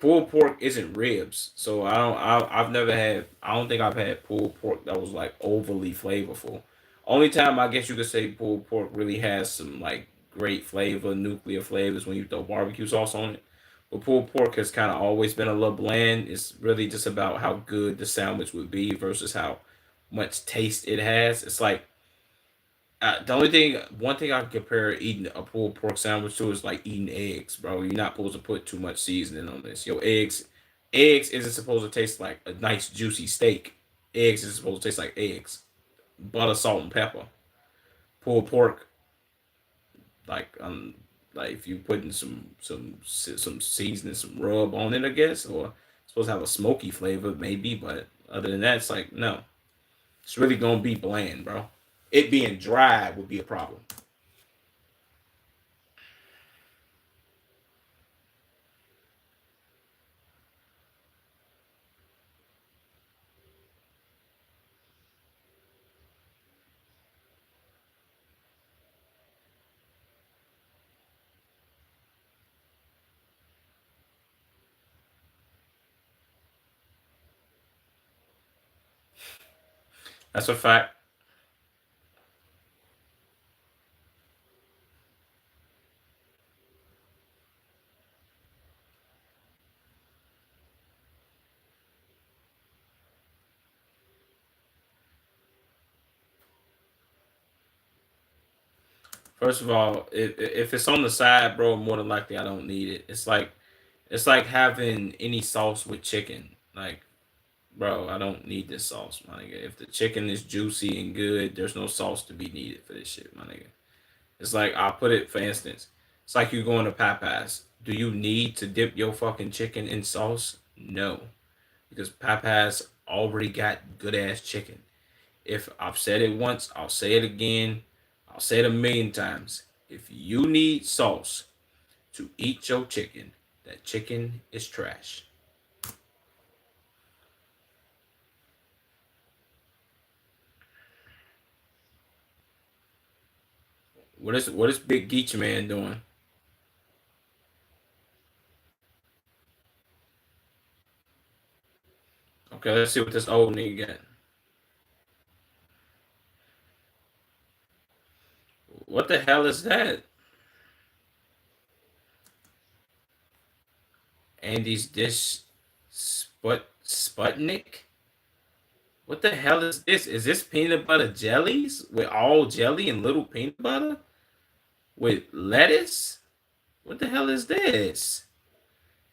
Speaker 1: pulled pork isn't ribs, so I've never had. I don't think I've had pulled pork that was like overly flavorful. Only time I guess you could say pulled pork really has some like great flavor, nuclear flavors when you throw barbecue sauce on it. But pulled pork has kind of always been a little bland. It's really just about how good the sandwich would be versus how much taste it has. It's like one thing I can compare eating a pulled pork sandwich to is like eating eggs, bro. You're not supposed to put too much seasoning on this. Eggs isn't supposed to taste like a nice juicy steak. Eggs is supposed to taste like eggs, butter, salt, and pepper. Pulled pork, like like if you putting some seasoning, some rub on it, I guess, or it's supposed to have a smoky flavor, maybe. But other than that, it's like no, it's really gonna be bland, bro. It being dry would be a problem. That's a fact. First of all, if it's on the side, bro, more than likely I don't need it. It's like having any sauce with chicken. Like, bro, I don't need this sauce, my nigga. If the chicken is juicy and good, there's no sauce to be needed for this shit, my nigga. It's like I'll put it for instance. It's like you going to Popeyes. Do you need to dip your fucking chicken in sauce? No, because Popeyes already got good ass chicken. If I've said it once, I'll say it again. I'll say it a million times. If you need sauce to eat your chicken, that chicken is trash. What is Big Geech Man doing? Okay, let's see what this old nigga got. What the hell is that? Andy's dish Sputnik? What the hell is this? Is this peanut butter jellies with all jelly and little peanut butter with lettuce? What the hell is this?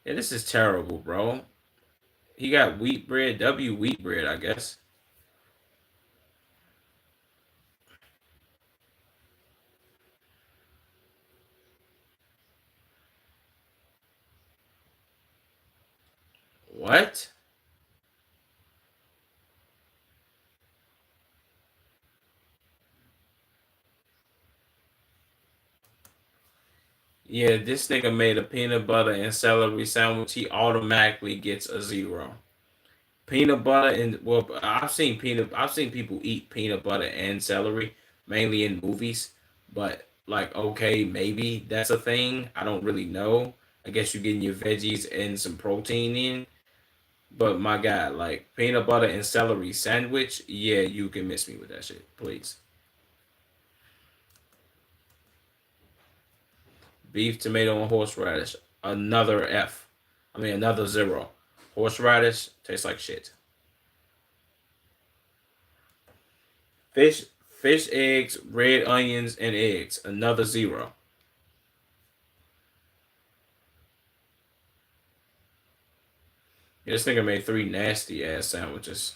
Speaker 1: Yeah, this is terrible, bro. He got wheat bread, W wheat bread, I guess. What? Yeah, this nigga made a peanut butter and celery sandwich. He automatically gets a zero. Peanut butter and well, I've seen people eat peanut butter and celery mainly in movies, but like okay, maybe that's a thing. I don't really know. I guess you're getting your veggies and some protein in. But my God, like peanut butter and celery sandwich, yeah, you can miss me with that shit, please. Beef, tomato, and horseradish, another F. I mean another zero. Horseradish tastes like shit. Fish, fish eggs, red onions, and eggs, another zero. Yeah, this nigga made three nasty ass sandwiches.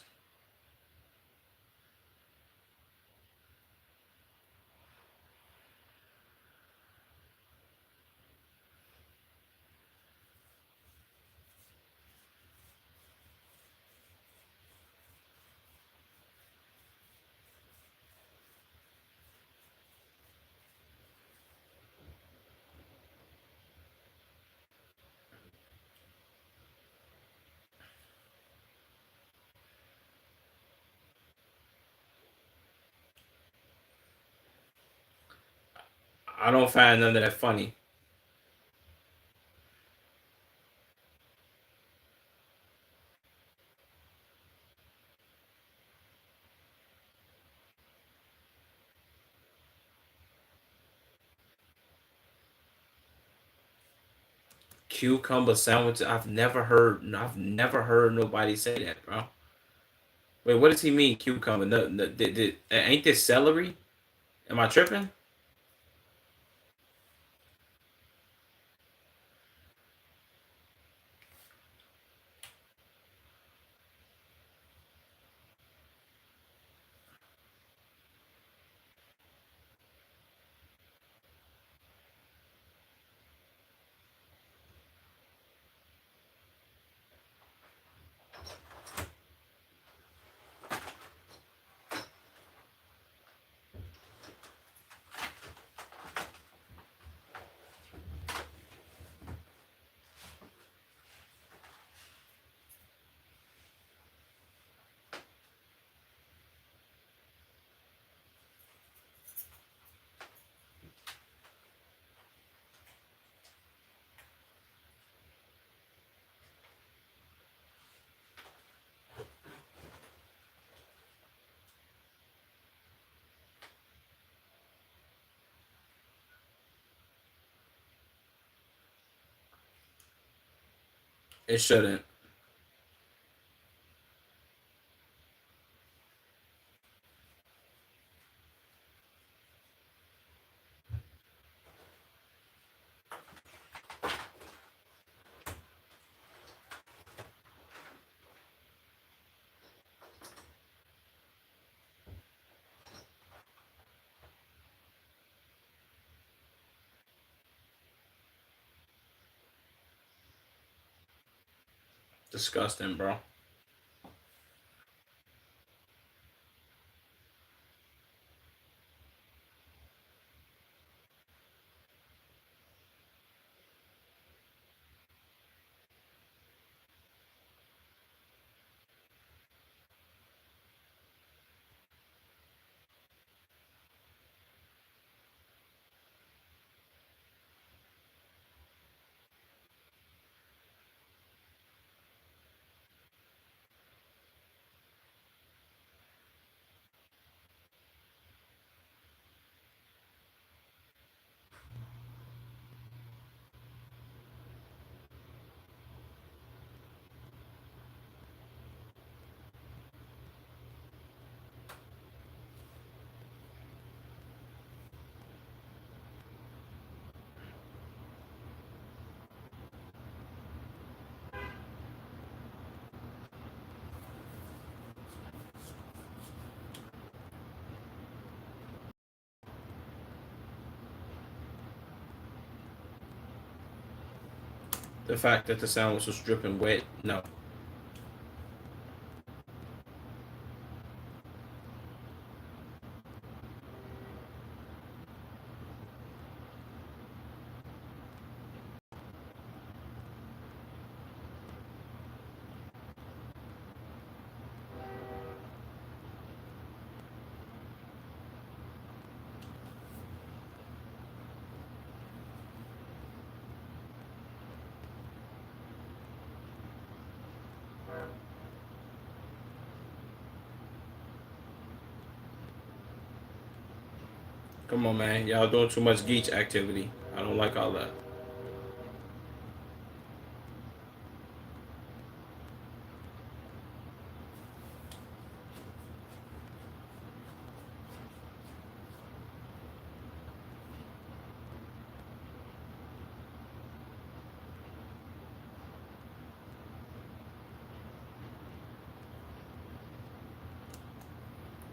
Speaker 1: I don't find none of that funny. Cucumber sandwich. I've never heard nobody say that, bro. Wait, what does he mean cucumber? No, no, ain't this celery? Am I tripping? It shouldn't. Disgusting, bro. The fact that the sound was dripping wet, no. Come on, man. Y'all doing too much geech activity. I don't like all that.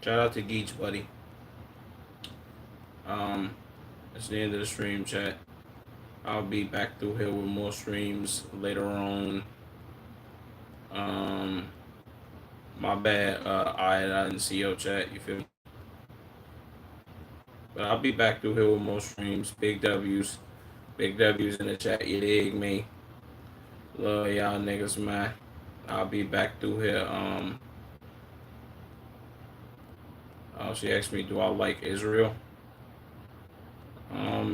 Speaker 1: Shout out to Geech, buddy. It's the end of the stream, chat. I'll be back through here with more streams later on. My bad. I didn't see your chat. You feel me? But I'll be back through here with more streams. Big W's in the chat. You dig me? Love y'all niggas, man. I'll be back through here. She asked me, do I like Israel?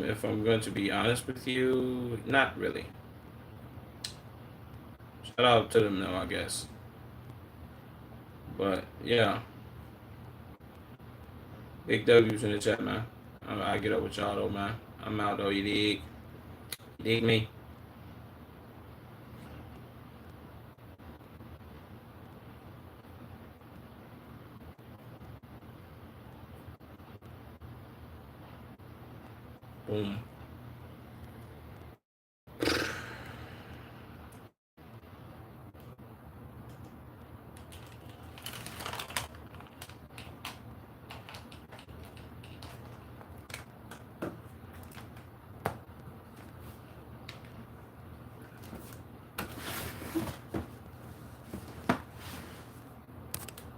Speaker 1: If I'm going to be honest with you, not really. Shout out to them though, I guess. But yeah, big W's in the chat, man. I get up with y'all though, man. I'm out though. You dig? You dig me? Boom.